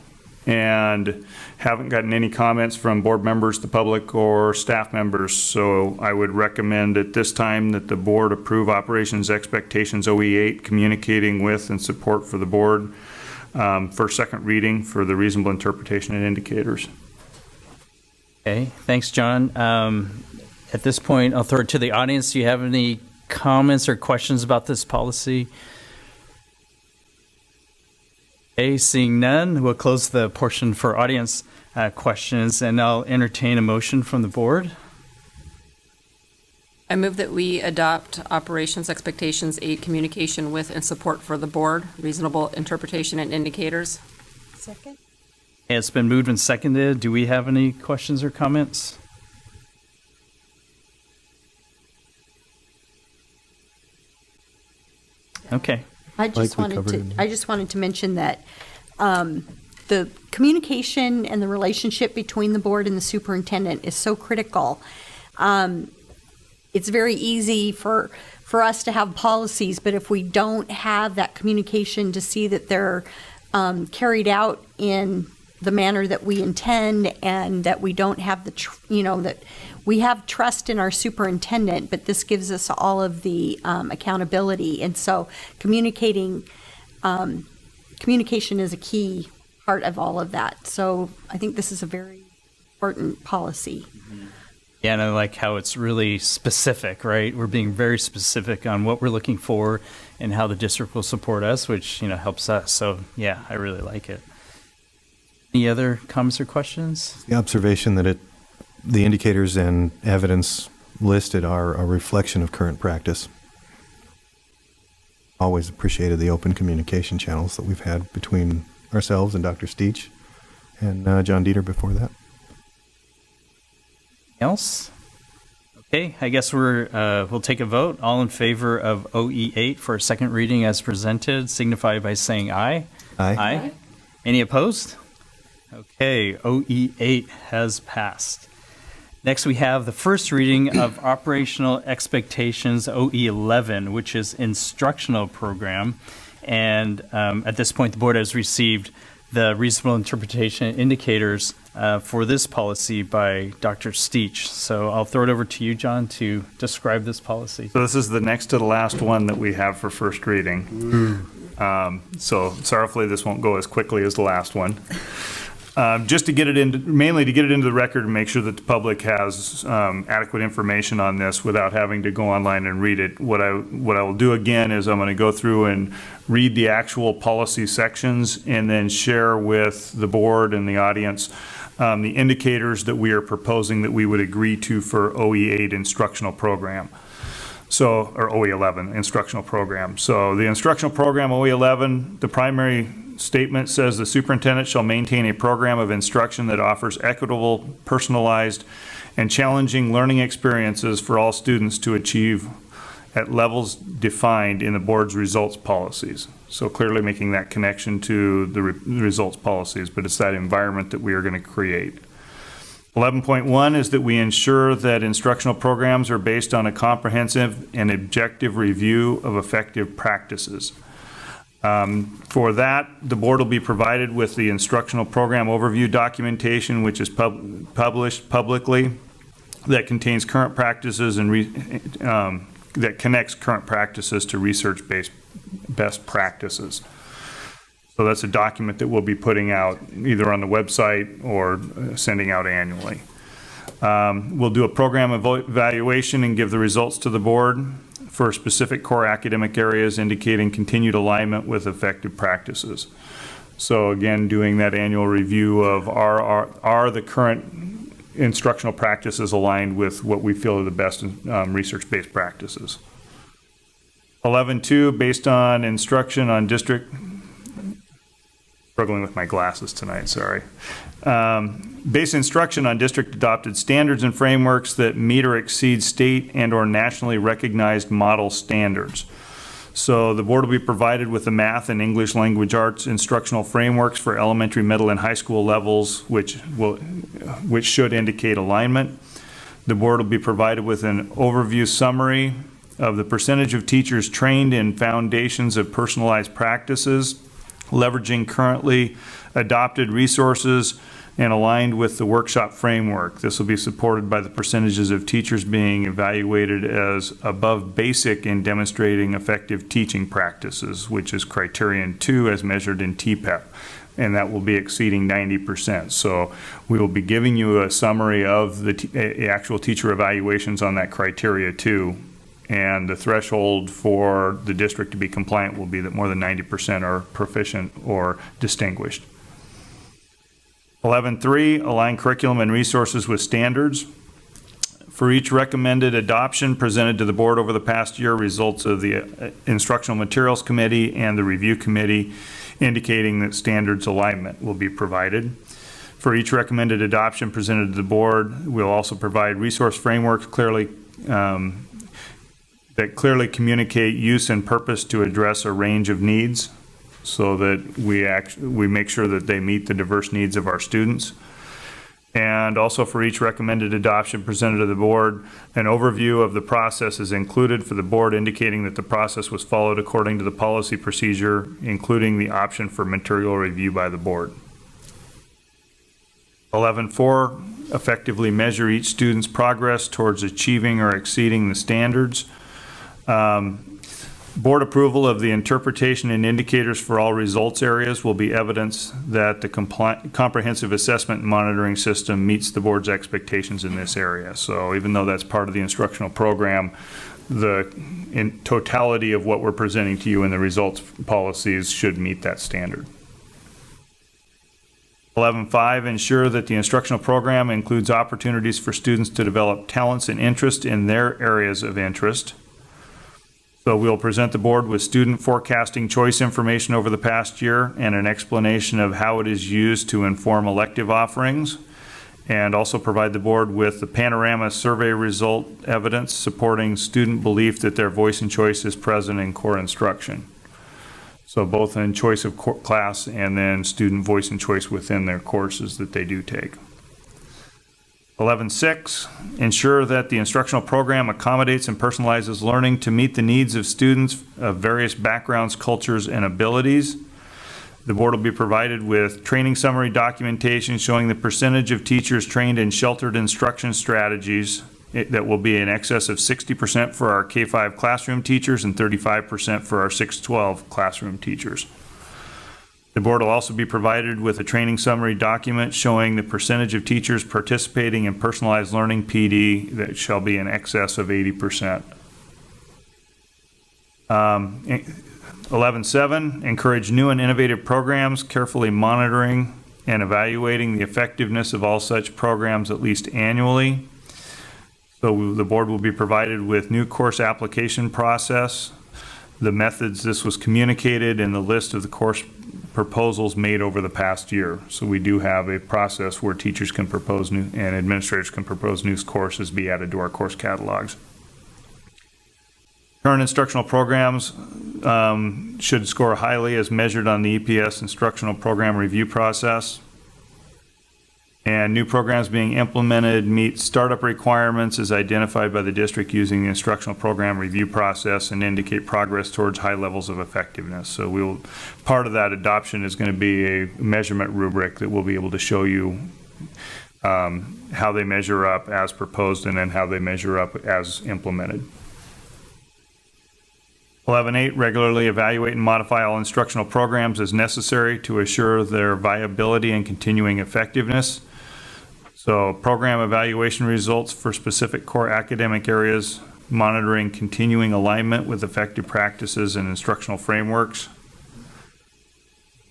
and haven't gotten any comments from board members, the public, or staff members. So I would recommend at this time that the board approve Operations Expectations OE8, communicating with and support for the board, for second reading for the reasonable interpretation and indicators. Okay, thanks, John. At this point, I'll throw it to the audience. Do you have any comments or questions about this policy? Okay, seeing none, we'll close the portion for audience questions, and I'll entertain a motion from the board. I move that we adopt Operations Expectations 8, communication with and support for the board, reasonable interpretation and indicators. Second. It's been moved and seconded. Do we have any questions or comments? Okay. I just wanted to mention that the communication and the relationship between the board and the superintendent is so critical. It's very easy for us to have policies, but if we don't have that communication to see that they're carried out in the manner that we intend, and that we don't have that we have trust in our superintendent, but this gives us all of the accountability. And so communication is a key part of all of that. So I think this is a very important policy. Yeah, and I like how it's really specific, right? We're being very specific on what we're looking for and how the district will support us, which, helps us. So, yeah, I really like it. Any other comments or questions? The observation that the indicators and evidence listed are a reflection of current practice. Always appreciated the open communication channels that we've had between ourselves and Dr. Steach and John Dieter before that. Else? Okay, I guess we'll take a vote. All in favor of OE8 for a second reading as presented, signify by saying aye. Aye. Aye. Any opposed? Okay, OE8 has passed. Next, we have the first reading of Operational Expectations OE11, which is Instructional Program. And at this point, the board has received the reasonable interpretation indicators for this policy by Dr. Steach. So I'll throw it over to you, John, to describe this policy. So this is the next to the last one that we have for first reading. So sorrowfully, this won't go as quickly as the last one. Just to get it into, mainly to get it into the record and make sure that the public has adequate information on this without having to go online and read it. What I will do again is I'm going to go through and read the actual policy sections and then share with the board and the audience the indicators that we are proposing that we would agree to for OE8 instructional program. So, or OE11 instructional program. So the instructional program OE11, the primary statement says the superintendent shall maintain a program of instruction that offers equitable, personalized, and challenging learning experiences for all students to achieve at levels defined in the board's results policies. So clearly making that connection to the results policies, but it's that environment that we are going to create. 11.1 is that we ensure that instructional programs are based on a comprehensive and objective review of effective practices. For that, the board will be provided with the instructional program overview documentation, which is published publicly, that contains current practices and that connects current practices to research-based best practices. So that's a document that we'll be putting out either on the website or sending out annually. We'll do a program evaluation and give the results to the board for specific core academic areas indicating continued alignment with effective practices. So again, doing that annual review of are the current instructional practices aligned with what we feel are the best research-based practices. 11.2, based on instruction on district, struggling with my glasses tonight, sorry. Base instruction on district adopted standards and frameworks that meet or exceed state and or nationally recognized model standards. So the board will be provided with the math and English language arts instructional frameworks for elementary, middle, and high school levels, which should indicate alignment. The board will be provided with an overview summary of the percentage of teachers trained in foundations of personalized practices, leveraging currently adopted resources and aligned with the workshop framework. This will be supported by the percentages of teachers being evaluated as above basic in demonstrating effective teaching practices, which is criterion 2 as measured in TPEP, and that will be exceeding 90%. So we will be giving you a summary of the actual teacher evaluations on that criteria 2. And the threshold for the district to be compliant will be that more than 90% are proficient or distinguished. 11.3, align curriculum and resources with standards. For each recommended adoption presented to the board over the past year, results of the Instructional Materials Committee and the Review Committee indicating that standards alignment will be provided. For each recommended adoption presented to the board, we'll also provide resource frameworks that clearly communicate use and purpose to address a range of needs. so that we make sure that they meet the diverse needs of our students. And also for each recommended adoption presented to the board, an overview of the process is included for the board, indicating that the process was followed according to the policy procedure, including the option for material review by the board. 11.4, effectively measure each student's progress towards achieving or exceeding the standards. Board approval of the interpretation and indicators for all results areas will be evidence that the comprehensive assessment and monitoring system meets the board's expectations in this area. So even though that's part of the instructional program, the in totality of what we're presenting to you in the results policies should meet that standard. 11.5, ensure that the instructional program includes opportunities for students to develop talents and interest in their areas of interest. So we'll present the board with student forecasting choice information over the past year and an explanation of how it is used to inform elective offerings, and also provide the board with the panorama survey result evidence supporting student belief that their voice and choice is present in core instruction. So both in choice of class and then student voice and choice within their courses that they do take. 11.6, ensure that the instructional program accommodates and personalizes learning to meet the needs of students of various backgrounds, cultures, and abilities. The board will be provided with training summary documentation showing the percentage of teachers trained in sheltered instruction strategies that will be in excess of 60% for our K-5 classroom teachers and 35% for our 6-12 classroom teachers. The board will also be provided with a training summary document showing the percentage of teachers participating in personalized learning PD that shall be in excess of 80%. 11.7, encourage new and innovative programs, carefully monitoring and evaluating the effectiveness of all such programs at least annually. So the board will be provided with new course application process, the methods this was communicated, and the list of the course proposals made over the past year. So we do have a process where teachers can propose new and administrators can propose new courses be added to our course catalogs. Current instructional programs should score highly as measured on the EPS instructional program review process. And new programs being implemented meet startup requirements as identified by the district using the instructional program review process and indicate progress towards high levels of effectiveness. So part of that adoption is going to be a measurement rubric that we'll be able to show you how they measure up as proposed and then how they measure up as implemented. 11.8, regularly evaluate and modify all instructional programs as necessary to assure their viability and continuing effectiveness. So program evaluation results for specific core academic areas, monitoring continuing alignment with effective practices and instructional frameworks.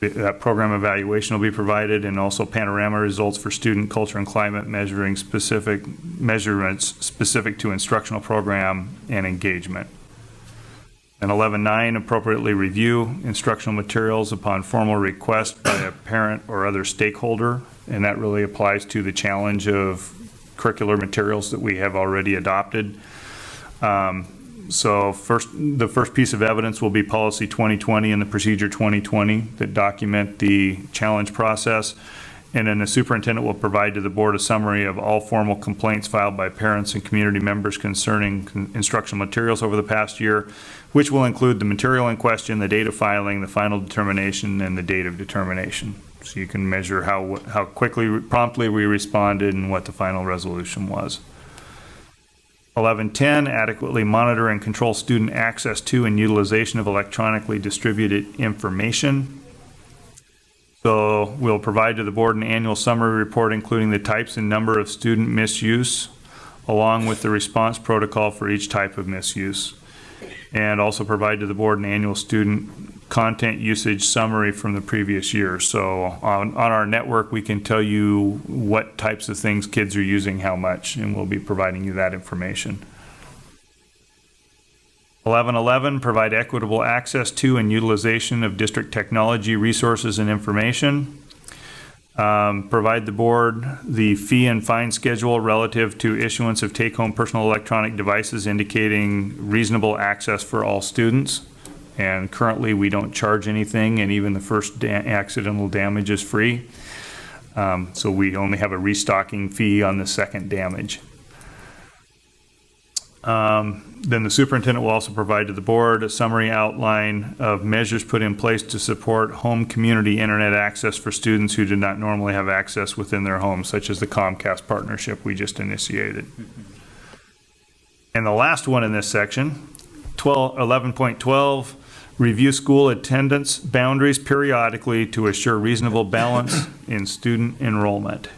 That program evaluation will be provided, and also panorama results for student culture and climate, measuring specific measurements specific to instructional program and engagement. And 11.9, appropriately review instructional materials upon formal request by a parent or other stakeholder. And that really applies to the challenge of curricular materials that we have already adopted. So the first piece of evidence will be Policy 2020 and the Procedure 2020 that document the challenge process. And then the superintendent will provide to the board a summary of all formal complaints filed by parents and community members concerning instructional materials over the past year, which will include the material in question, the date of filing, the final determination, and the date of determination. So you can measure how quickly, promptly we responded and what the final resolution was. 11.10, adequately monitor and control student access to and utilization of electronically distributed information. So we'll provide to the board an annual summary report including the types and number of student misuse, along with the response protocol for each type of misuse. And also provide to the board an annual student content usage summary from the previous year. So on our network, we can tell you what types of things kids are using how much, and we'll be providing you that information. 11.11, provide equitable access to and utilization of district technology resources and information. Provide the board the fee and fine schedule relative to issuance of take-home personal electronic devices indicating reasonable access for all students and currently we don't charge anything, and even the first accidental damage is free. So we only have a restocking fee on the second damage. Then the superintendent will also provide to the board a summary outline of measures put in place to support home community internet access for students who did not normally have access within their homes, such as the Comcast partnership we just initiated. And the last one in this section, 11.12, review school attendance boundaries periodically to assure reasonable balance in student enrollment.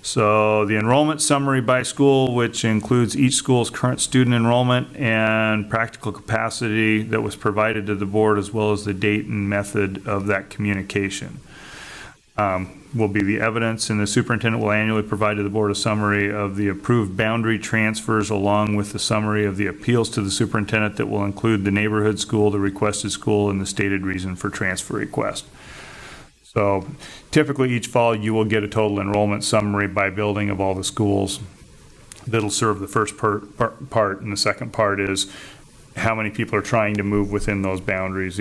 So the enrollment summary by school, which includes each school's current student enrollment and practical capacity that was provided to the board, as well as the date and method of that communication, will be the evidence, and the superintendent will annually provide to the board a summary of the approved boundary transfers along with the summary of the appeals to the superintendent that will include the neighborhood school, the requested school, and the stated reason for transfer request. So typically each fall you will get a total enrollment summary by building of all the schools. That'll serve the first part, and the second part is how many people are trying to move within those boundaries,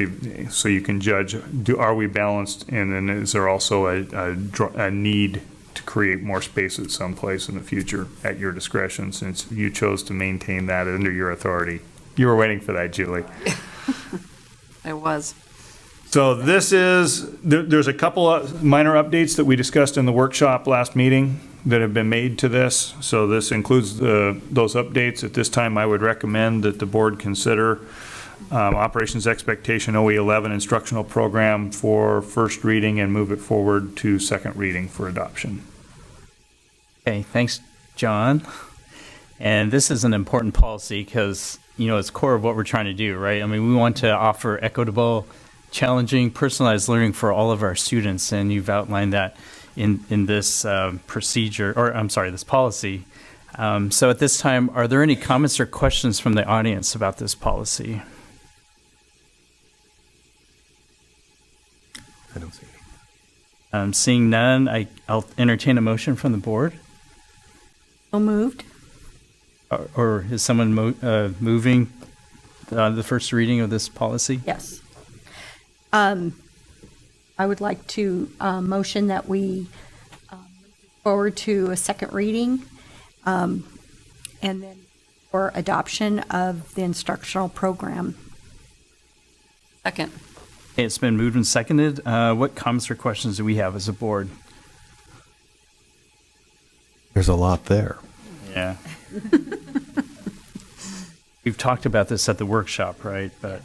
so you can judge, are we balanced, and then is there also a need to create more space at some place in the future at your discretion, since you chose to maintain that under your authority. You were waiting for that, Julie. I was. So this is, there's a couple of minor updates that we discussed in the workshop last meeting that have been made to this. So this includes those updates. At this time, I would recommend that the board consider Operations Expectation OE11 instructional program for first reading and move it forward to second reading for adoption. Okay, thanks, John. And this is an important policy because, you know, it's core of what we're trying to do, right? I mean, we want to offer equitable, challenging, personalized learning for all of our students, and you've outlined that in this procedure, or I'm sorry, this policy. So at this time, are there any comments or questions from the audience about this policy? I don't see any. Seeing none, I'll entertain a motion from the board. So moved. Or is someone moving the first reading of this policy? Yes. I would like to motion that we move forward to a second reading and then for adoption of the instructional program. Second. Okay, it's been moved and seconded. What comments or questions do we have as a board? There's a lot there. Yeah. We've talked about this at the workshop, right? But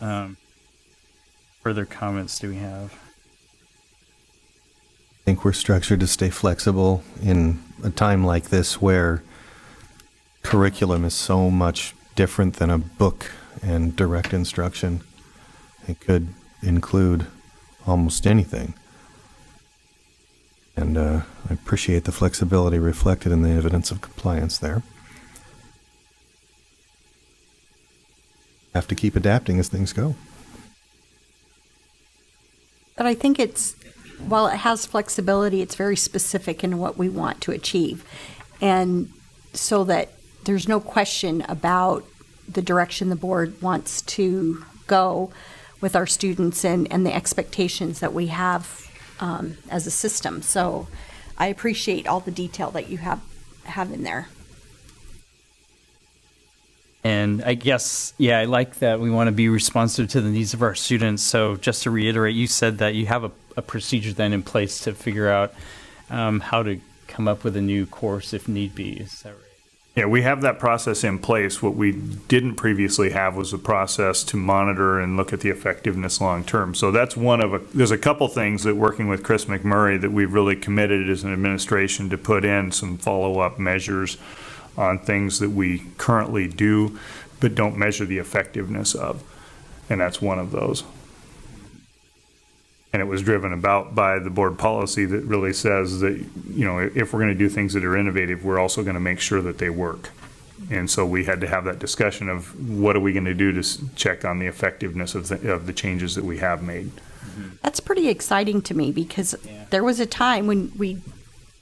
further comments do we have? I think we're structured to stay flexible in a time like this where curriculum is so much different than a book and direct instruction. It could include almost anything. And I appreciate the flexibility reflected in the evidence of compliance there. Have to keep adapting as things go. But I think while it has flexibility, it's very specific in what we want to achieve. And so that there's no question about the direction the board wants to go with our students and the expectations that we have as a system. So I appreciate all the detail that you have in there. And I guess, yeah, I like that we want to be responsive to the needs of our students. So just to reiterate, you said that you have a procedure then in place to figure out how to come up with a new course if need be. Is that right? Yeah, we have that process in place. What we didn't previously have was a process to monitor and look at the effectiveness long term. So that's there's a couple things that working with Chris McMurray that we've really committed as an administration to put in some follow-up measures on things that we currently do but don't measure the effectiveness of. And that's one of those. And it was driven about by the board policy that really says that, you know, if we're going to do things that are innovative, we're also going to make sure that they work. And so we had to have that discussion of what are we going to do to check on the effectiveness of the changes that we have made. That's pretty exciting to me because there was a time when we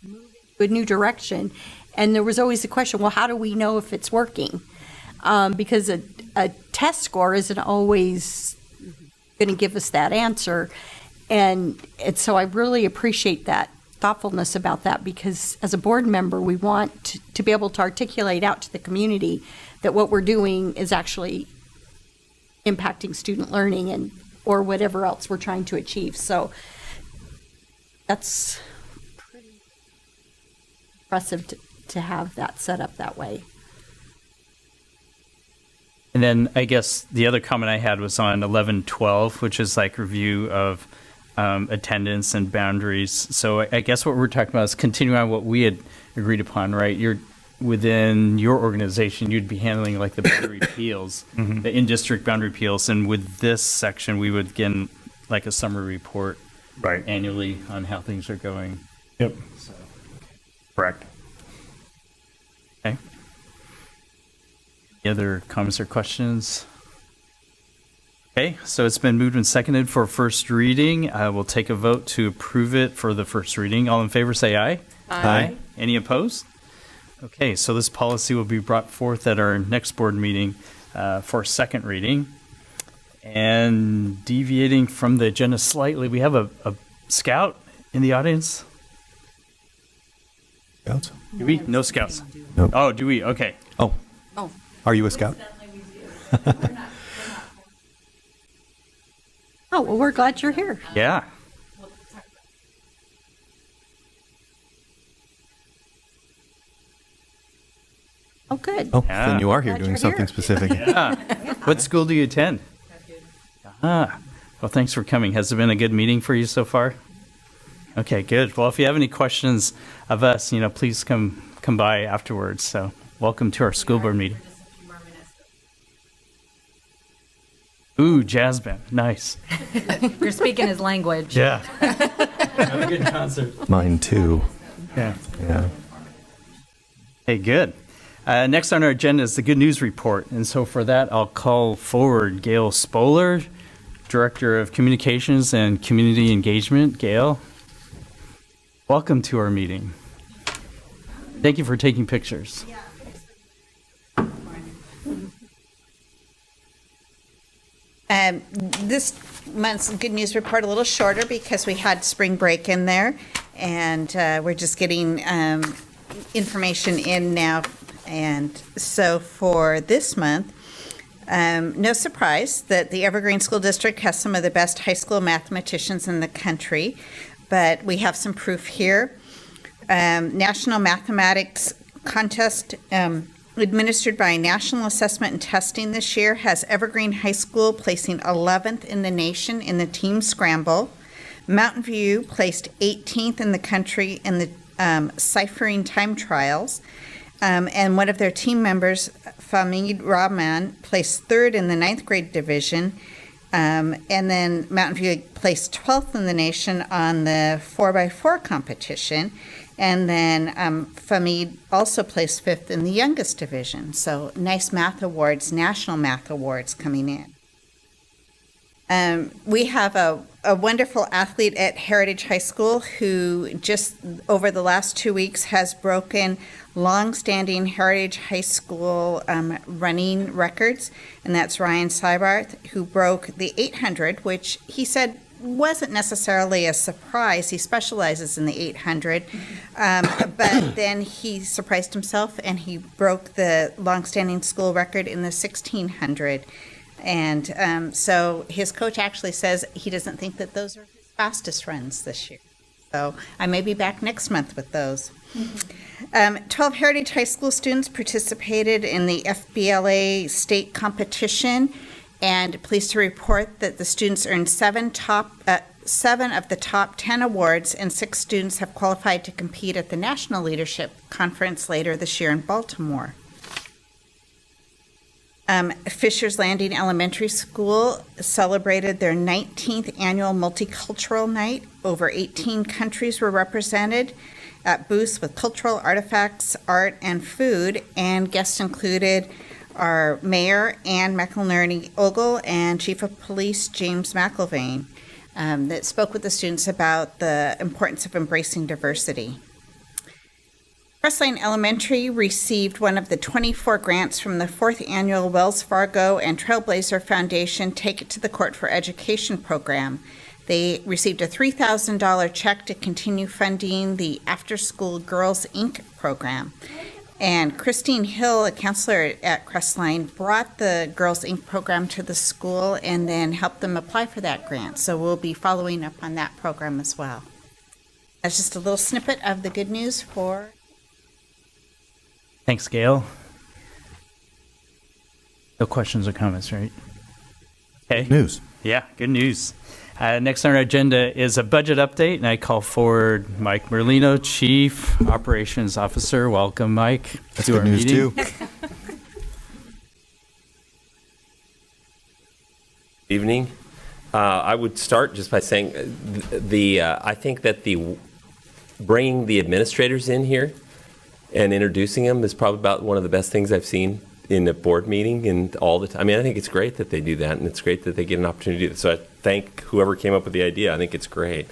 moved to a new direction and there was always the question, well, how do we know if it's working? Because a test score isn't always going to give us that answer. And so I really appreciate that thoughtfulness about that, because as a board member, we want to be able to articulate out to the community that what we're doing is actually impacting student learning and or whatever else we're trying to achieve. So that's pretty impressive to have that set up that way. And then I guess the other comment I had was on 11-12, which is like review of attendance and boundaries. So I guess what we're talking about is continuing on what we had agreed upon, right? You're within your organization, you'd be handling like the boundary appeals, the in-district boundary appeals, and with this section, we would get like a summary report annually on how things are going. Yep. So. Correct. Okay. Any other comments or questions? Okay, so it's been moved and seconded for first reading. We'll take a vote to approve it for the first reading. All in favor, say aye. Aye. Any opposed? Okay, so this policy will be brought forth at our next board meeting for second reading. And deviating from the agenda slightly, we have a scout in the audience. Scouts? Do we? No scouts. Nope. Oh, do we? Okay. Oh. Oh. Are you a scout? Oh, well, we're glad you're here. Yeah. Oh, good. Oh, Yeah. then you are here Glad doing you're something here. specific. Yeah. What school do you attend? Ah. Well, thanks for coming. Has it been a good meeting for you so far? Okay, good. Well, if you have any questions of us, please come by afterwards. So welcome to our school board meeting. Ooh, jazz band. Nice. You're speaking his language. Yeah. Have a good concert. Mine too. Yeah. Yeah. Hey, good. Next on our agenda is the good news report. And so for that, I'll call forward Gail Spoler, Director of Communications and Community Engagement. Gail, welcome to our meeting. Thank you for taking pictures. This month's good news report a little shorter because we had spring break in there, and we're just getting information in now. And so for this month, no surprise that the Evergreen School District has some of the best high school mathematicians in the country, but we have some proof here. National Mathematics Contest administered by National Assessment and Testing this year has Evergreen High School placing 11th in the nation in the team scramble. Mountain View placed 18th in the country in the ciphering time trials. And one of their team members, Famid Rahman, placed 3rd in the 9th grade division. And then Mountain View placed 12th in the nation on the 4x4 competition. And then Famid also placed 5th in the youngest division. So nice math awards, national math awards coming in. We have a wonderful athlete at Heritage High School who just over the last 2 weeks has broken long-standing Heritage High School running records, and that's Ryan Sybarth, who broke the 800, which he said wasn't necessarily a surprise. He specializes in the 800, but then he surprised himself and he broke the long-standing school record in the 1600. And so his coach actually says he doesn't think that those are his fastest runs this year. So I may be back next month with those. 12 Heritage High School students participated in the FBLA state competition, and pleased to report that the students earned 7 of the top 10 awards, and 6 students have qualified to compete at the National Leadership Conference later this year in Baltimore. Fisher's Landing Elementary School celebrated their 19th annual Multicultural Night. Over 18 countries were represented at booths with cultural artifacts, art, and food, and guests included our Mayor Ann McInerney Ogle and Chief of Police James McIlvaine that spoke with the students about the importance of embracing diversity. Crestline Elementary received one of the 24 grants from the 4th Annual Wells Fargo and Trailblazer Foundation Take It to the Court for Education program. They received a $3,000 check to continue funding the After School Girls Inc. program. And Christine Hill, a counselor at Crestline, brought the Girls Inc. program to the school and then helped them apply for that grant. So we'll be following up on that program as well. That's just a little snippet of the good news for... Thanks, Gail. No questions or comments, right? Okay. News. Yeah, good news. Next on our agenda is a budget update, and I call forward Mike Merlino, Chief Operations Officer. Welcome, Mike. That's good news, too. Evening. I would start just by saying I think that bringing the administrators in here and introducing them is probably about one of the best things I've seen in a board meeting and all the time. I mean, I think it's great that they do that, and it's great that they get an opportunity to do that. So I thank whoever came up with the idea. I think it's great.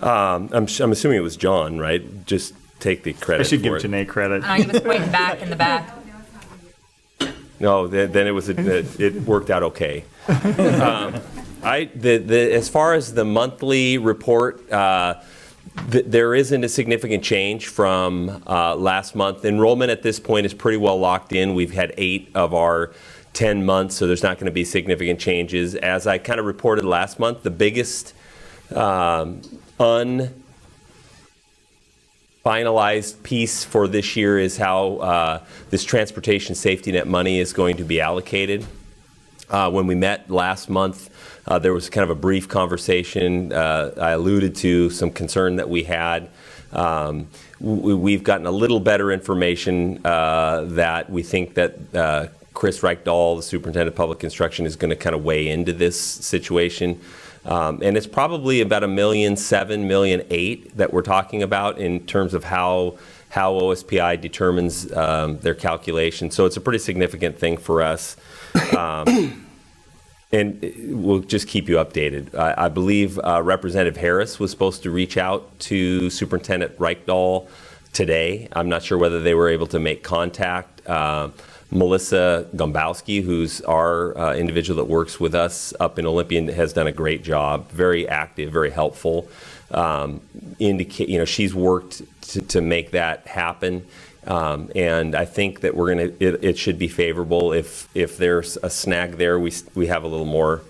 I'm assuming it was John, right? Just take the credit. I should give for it. Janae credit. He was pointing back in the back. No, then it worked out okay. As far as the monthly report, there isn't a significant change from last month. Enrollment at this point is pretty well locked in. We've had 8 of our 10 months, so there's not going to be significant changes. As I kind of reported last month, the biggest unfinalized piece for this year is how this transportation safety net money is going to be allocated. When we met last month, there was kind of a brief conversation. I alluded to some concern that we had. We've gotten a little better information that we think that Chris Reichdahl, the superintendent of public instruction, is going to kind of weigh into this situation. And it's probably about $1.7 million, $1.8 million that we're talking about in terms of how OSPI determines their calculation. So it's a pretty significant thing for us. And we'll just keep you updated. I believe Representative Harris was supposed to reach out to Superintendent Reichdahl today. I'm not sure whether they were able to make contact. Melissa Gombowski, who's our individual that works with us up in Olympia, has done a great job. Very active, very helpful. She's worked to make that happen. And I think that it should be favorable. If there's a snag there, we have a little more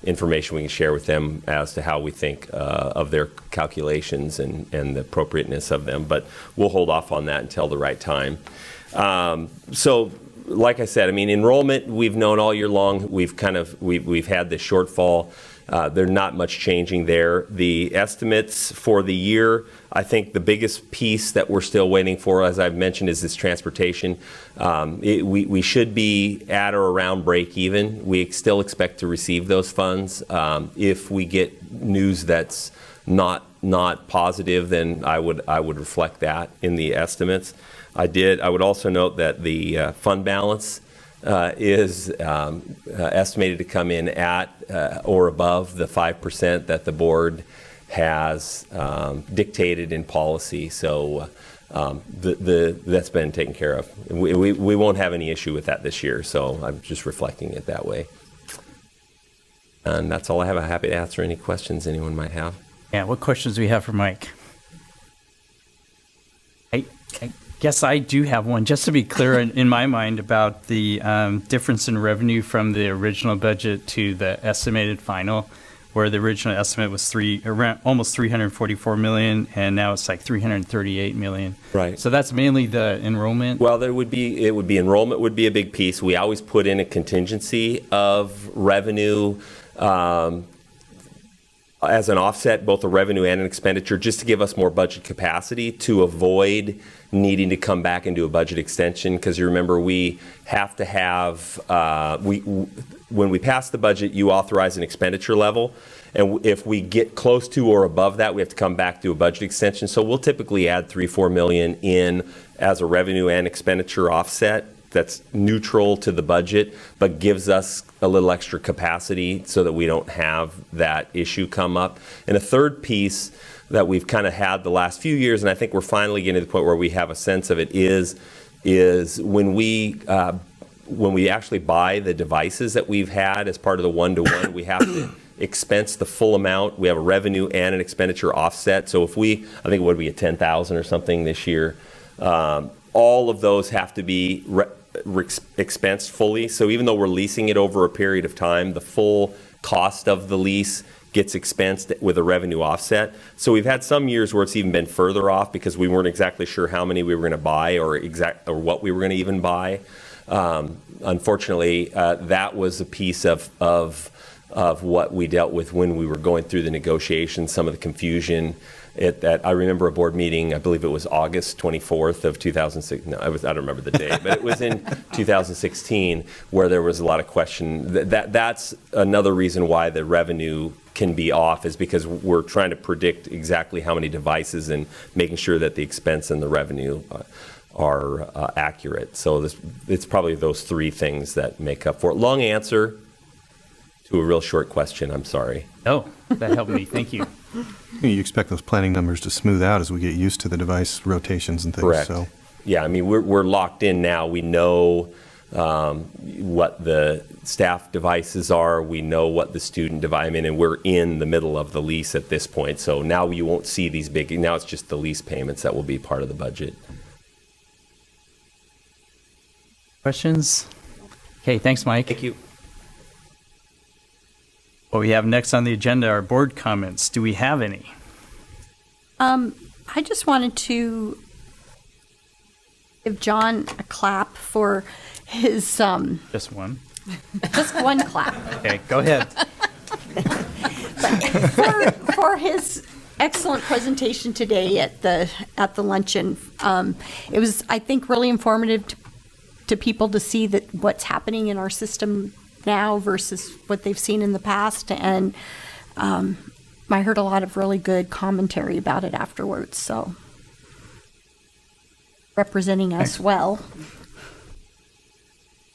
information we can share with them as to how we think of their calculations and the appropriateness of them. But we'll hold off on that until the right time. So, like I said, I mean, enrollment we've known all year long. We've had this shortfall. There's not much changing there. The estimates for the year, I think the biggest piece that we're still waiting for, as I've mentioned, is this transportation. We should be at or around break even. We still expect to receive those funds. If we get news that's not positive, then I would reflect that in the estimates. I would also note that the fund balance is estimated to come in at or above the 5% that the board has dictated in policy. So that's been taken care of. We won't have any issue with that this year. So I'm just reflecting it that way. And that's all I have. I'm happy to answer any questions anyone might have. Yeah, what questions do we have for Mike? I guess I do have one, just to be clear in my mind about the difference in revenue from the original budget to the estimated final, where the original estimate was almost $344 million, and now it's like $338 million. Right. So that's mainly the enrollment. Well, it would be enrollment would be a big piece. We always put in a contingency of revenue as an offset, both a revenue and an expenditure, just to give us more budget capacity to avoid needing to come back and do a budget extension. Because you remember, we have to have, when we pass the budget, you authorize an expenditure level. And if we get close to or above that, we have to come back to a budget extension. So we'll typically add $3-4 million in as a revenue and expenditure offset. That's neutral to the budget, but gives us a little extra capacity so that we don't have that issue come up. And a third piece that we've kind of had the last few years, and I think we're finally getting to the point where we have a sense of it, is when we actually buy the devices that we've had as part of the one-to-one, we have to expense the full amount. We have a revenue and an expenditure offset. So if I think it would be at 10,000 or something this year, all of those have to be expensed fully. So even though we're leasing it over a period of time, the full cost of the lease gets expensed with a revenue offset. So we've had some years where it's even been further off because we weren't exactly sure how many we were going to buy or what we were going to even buy. Unfortunately, that was a piece of what we dealt with when we were going through the negotiations, some of the confusion. I remember a board meeting, I believe it was August 24th of 2006. No, I don't remember the day, but it was in 2016 where there was a lot of question. That's another reason why the revenue can be off, is because we're trying to predict exactly how many devices and making sure that the expense and the revenue are accurate. So it's probably those three things that make up for it. Long answer to a real short question. I'm sorry. Oh, that helped me. Thank you. You expect those planning numbers to smooth out as we get used to the device rotations and things. Correct. So. Yeah, I mean, we're locked in now. We know what the staff devices are. We know what the student device. I mean, and we're in the middle of the lease at this point. So now you won't see these big. Now it's just the lease payments that will be part of the budget. Questions? Okay, thanks, Mike. Thank you. What we have next on the agenda are board comments. Do we have any? I just wanted to give John a clap for his Just one. just one clap. Okay, go ahead. for his excellent presentation today at the luncheon. It was, I think, really informative to people to see that what's happening in our system now versus what they've seen in the past, and I heard a lot of really good commentary about it afterwards. So, representing us well.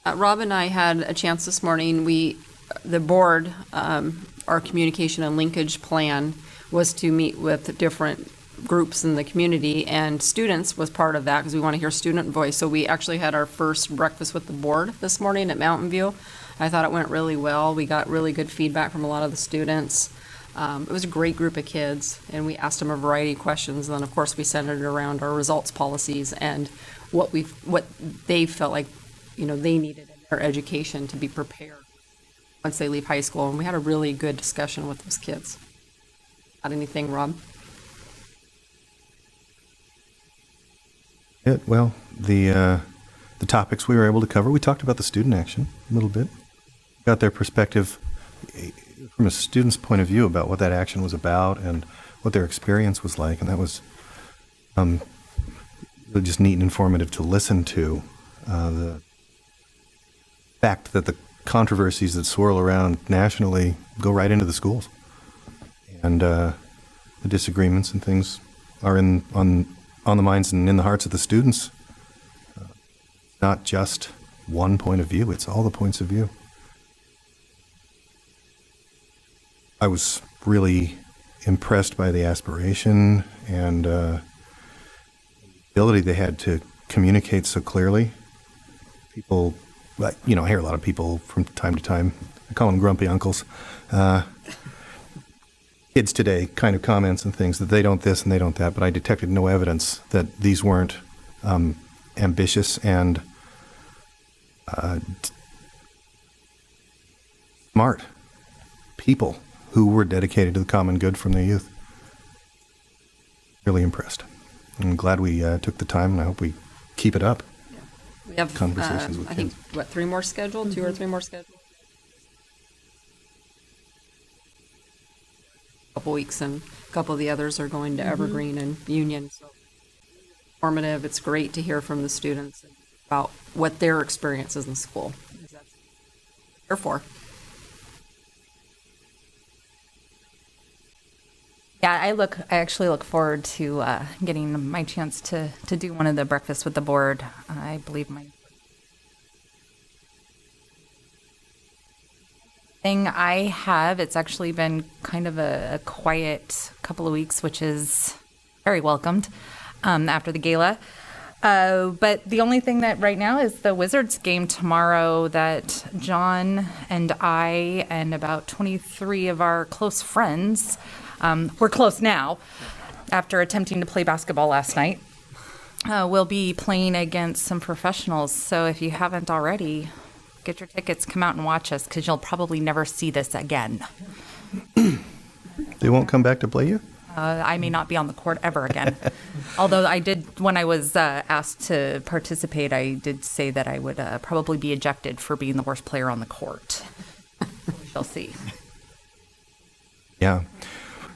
Rob and I had a chance this morning. The board, our communication and linkage plan was to meet with different groups in the community, and students was part of that because we want to hear student voice. So we actually had our first breakfast with the board this morning at Mountain View. I thought it went really well. We got really good feedback from a lot of the students. It was a great group of kids, and we asked them a variety of questions. And then, of course, we centered it around our results policies and what they felt like, they needed in their education to be prepared once they leave high school. And we had a really good discussion with those kids. Got anything, Rob? Well, the topics we were able to cover, we talked about the student action a little bit. Got their perspective from a student's point of view about what that action was about and what their experience was like, and that was really just neat and informative to listen to. The fact that the controversies that swirl around nationally go right into the schools, and the disagreements and things are on the minds and in the hearts of the students. Not just one point of view, it's all the points of view. I was really impressed by the aspiration and ability they had to communicate so clearly. People, I hear a lot of people from time to time, I call them grumpy uncles, kids today, kind of comments and things that they don't this and they don't that, but I detected no evidence that these weren't ambitious and smart people who were dedicated to the common good from their youth. Really impressed. I'm glad we took the time, and I hope we keep it up. Yeah. We have conversations with I think, 3 more scheduled? 2 or 3 more scheduled? A couple weeks, and a couple of the others are going to Evergreen and Union. So informative. It's great to hear from the students about what their experience is in school. That's what they're for. Yeah, I actually look forward to getting my chance to do one of the breakfasts with the board. I believe thing I have, it's actually been kind of a quiet couple of weeks, which is very welcomed after the gala. But the only thing that right now is the Wizards game tomorrow that John and I and about 23 of our close friends, we're close now, after attempting to play basketball last night, we'll be playing against some professionals. So if you haven't already, get your tickets, come out and watch us, because you'll probably never see this again. They won't come back to play you? I may not be on the court ever again. Although I did, when I was asked to participate, I did say that I would probably be ejected for being the worst player on the court. We shall see. Yeah.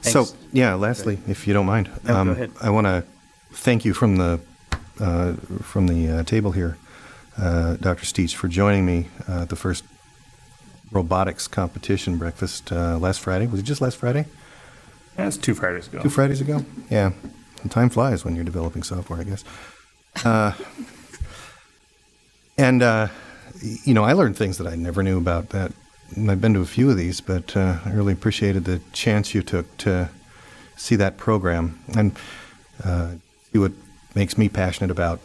Thanks. So, yeah, lastly, if you don't mind, No, go ahead. I want to thank you from the table here, Dr. Steach, for joining me at the first robotics competition breakfast last Friday. Was it just last Friday? Yeah, it's 2 Fridays ago. 2 Fridays ago? Yeah. And time flies when you're developing software, I guess. You know, I learned things that I never knew about that. And I've been to a few of these, but I really appreciated the chance you took to see that program and see what makes me passionate about,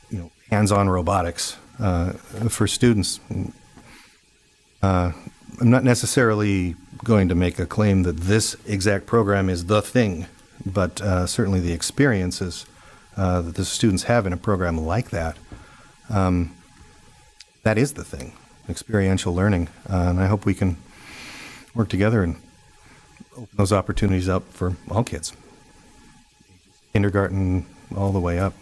you know, hands-on robotics for students. I'm not necessarily going to make a claim that this exact program is the thing, but certainly the experiences that the students have in a program like that, that is the thing, experiential learning. And I hope we can work together and open those opportunities up for all kids, kindergarten all the way up.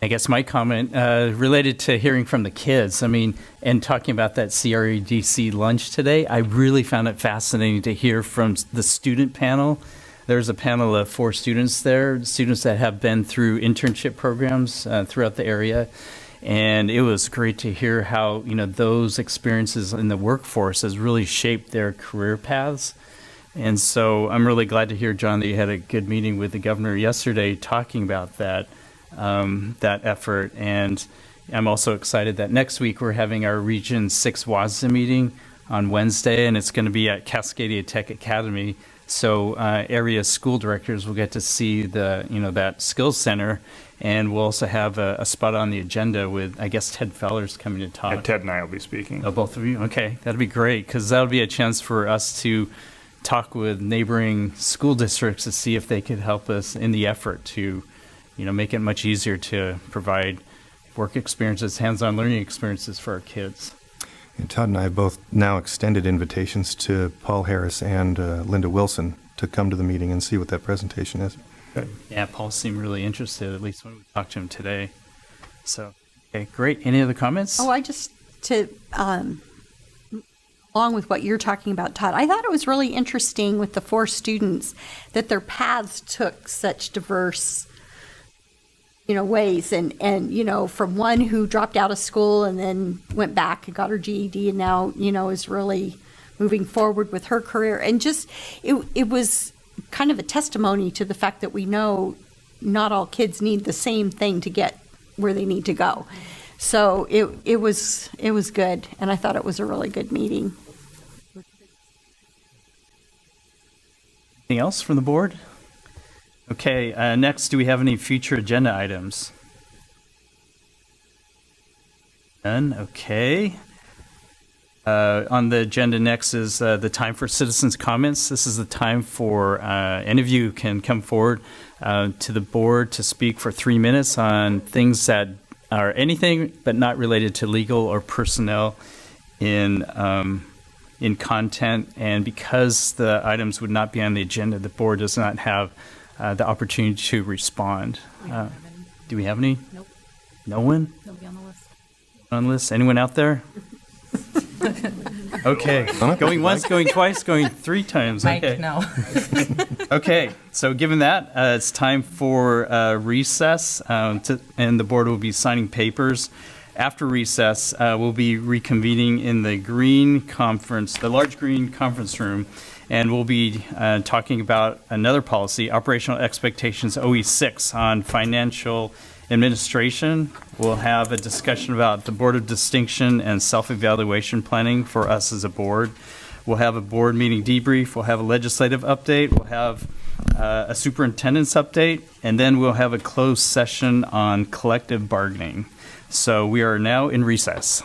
I guess my comment related to hearing from the kids, I mean, and talking about that CREDC lunch today, I really found it fascinating to hear from the student panel. There's a panel of 4 students there, students that have been through internship programs throughout the area. And it was great to hear how, you know, those experiences in the workforce has really shaped their career paths. And so I'm really glad to hear, John, that you had a good meeting with the governor yesterday talking about that effort. And I'm also excited that next week we're having our Region 6 WASDA meeting on Wednesday, and it's going to be at Cascadia Tech Academy. So area school directors will get to see that skills center, and we'll also have a spot on the agenda with, I guess, Ted Feller's coming to talk. Yeah, Ted and I will be speaking. Oh, both of you? Okay, that'll be great, because that'll be a chance for us to talk with neighboring school districts to see if they could help us in the effort to, you know, make it much easier to provide work experiences, hands-on learning experiences for our kids. And Todd and I have both now extended invitations to Paul Harris and Linda Wilson to come to the meeting and see what that presentation is. Good. Yeah, Paul seemed really interested, at least when we talked to him today. So, okay, great. Any other comments? Oh, I just, along with what you're talking about, Todd, I thought it was really interesting with the 4 students that their paths took such diverse, you know, ways. And, you know, from one who dropped out of school and then went back and got her GED and now, you know, is really moving forward with her career. And just, it was kind of a testimony to the fact that we know not all kids need the same thing to get where they need to go. So it was good, and I thought it was a really good meeting. Anything else from the board? Okay, next, do we have any future agenda items? None, okay. On the agenda next is the time for citizens' comments. This is the time for any of you can come forward to the board to speak for 3 minutes on things that are anything but not related to legal or personnel in content. And because the items would not be on the agenda, the board does not have the opportunity to respond. Do we have any? Nope. No one? Nobody on the list. On the list? Anyone out there? Okay. Going once, going twice, going 3 times. Mike, Okay. no. Okay. So given that, it's time for recess, and the board will be signing papers. After recess, we'll be reconvening in the green conference, the large green conference room, And we'll be talking about another policy, Operational Expectations OE6 on financial administration. We'll have a discussion about the Board of Distinction and self-evaluation planning for us as a board. We'll have a board meeting debrief. We'll have a legislative update. We'll have a superintendent's update. And then we'll have a closed session on collective bargaining. So we are now in recess.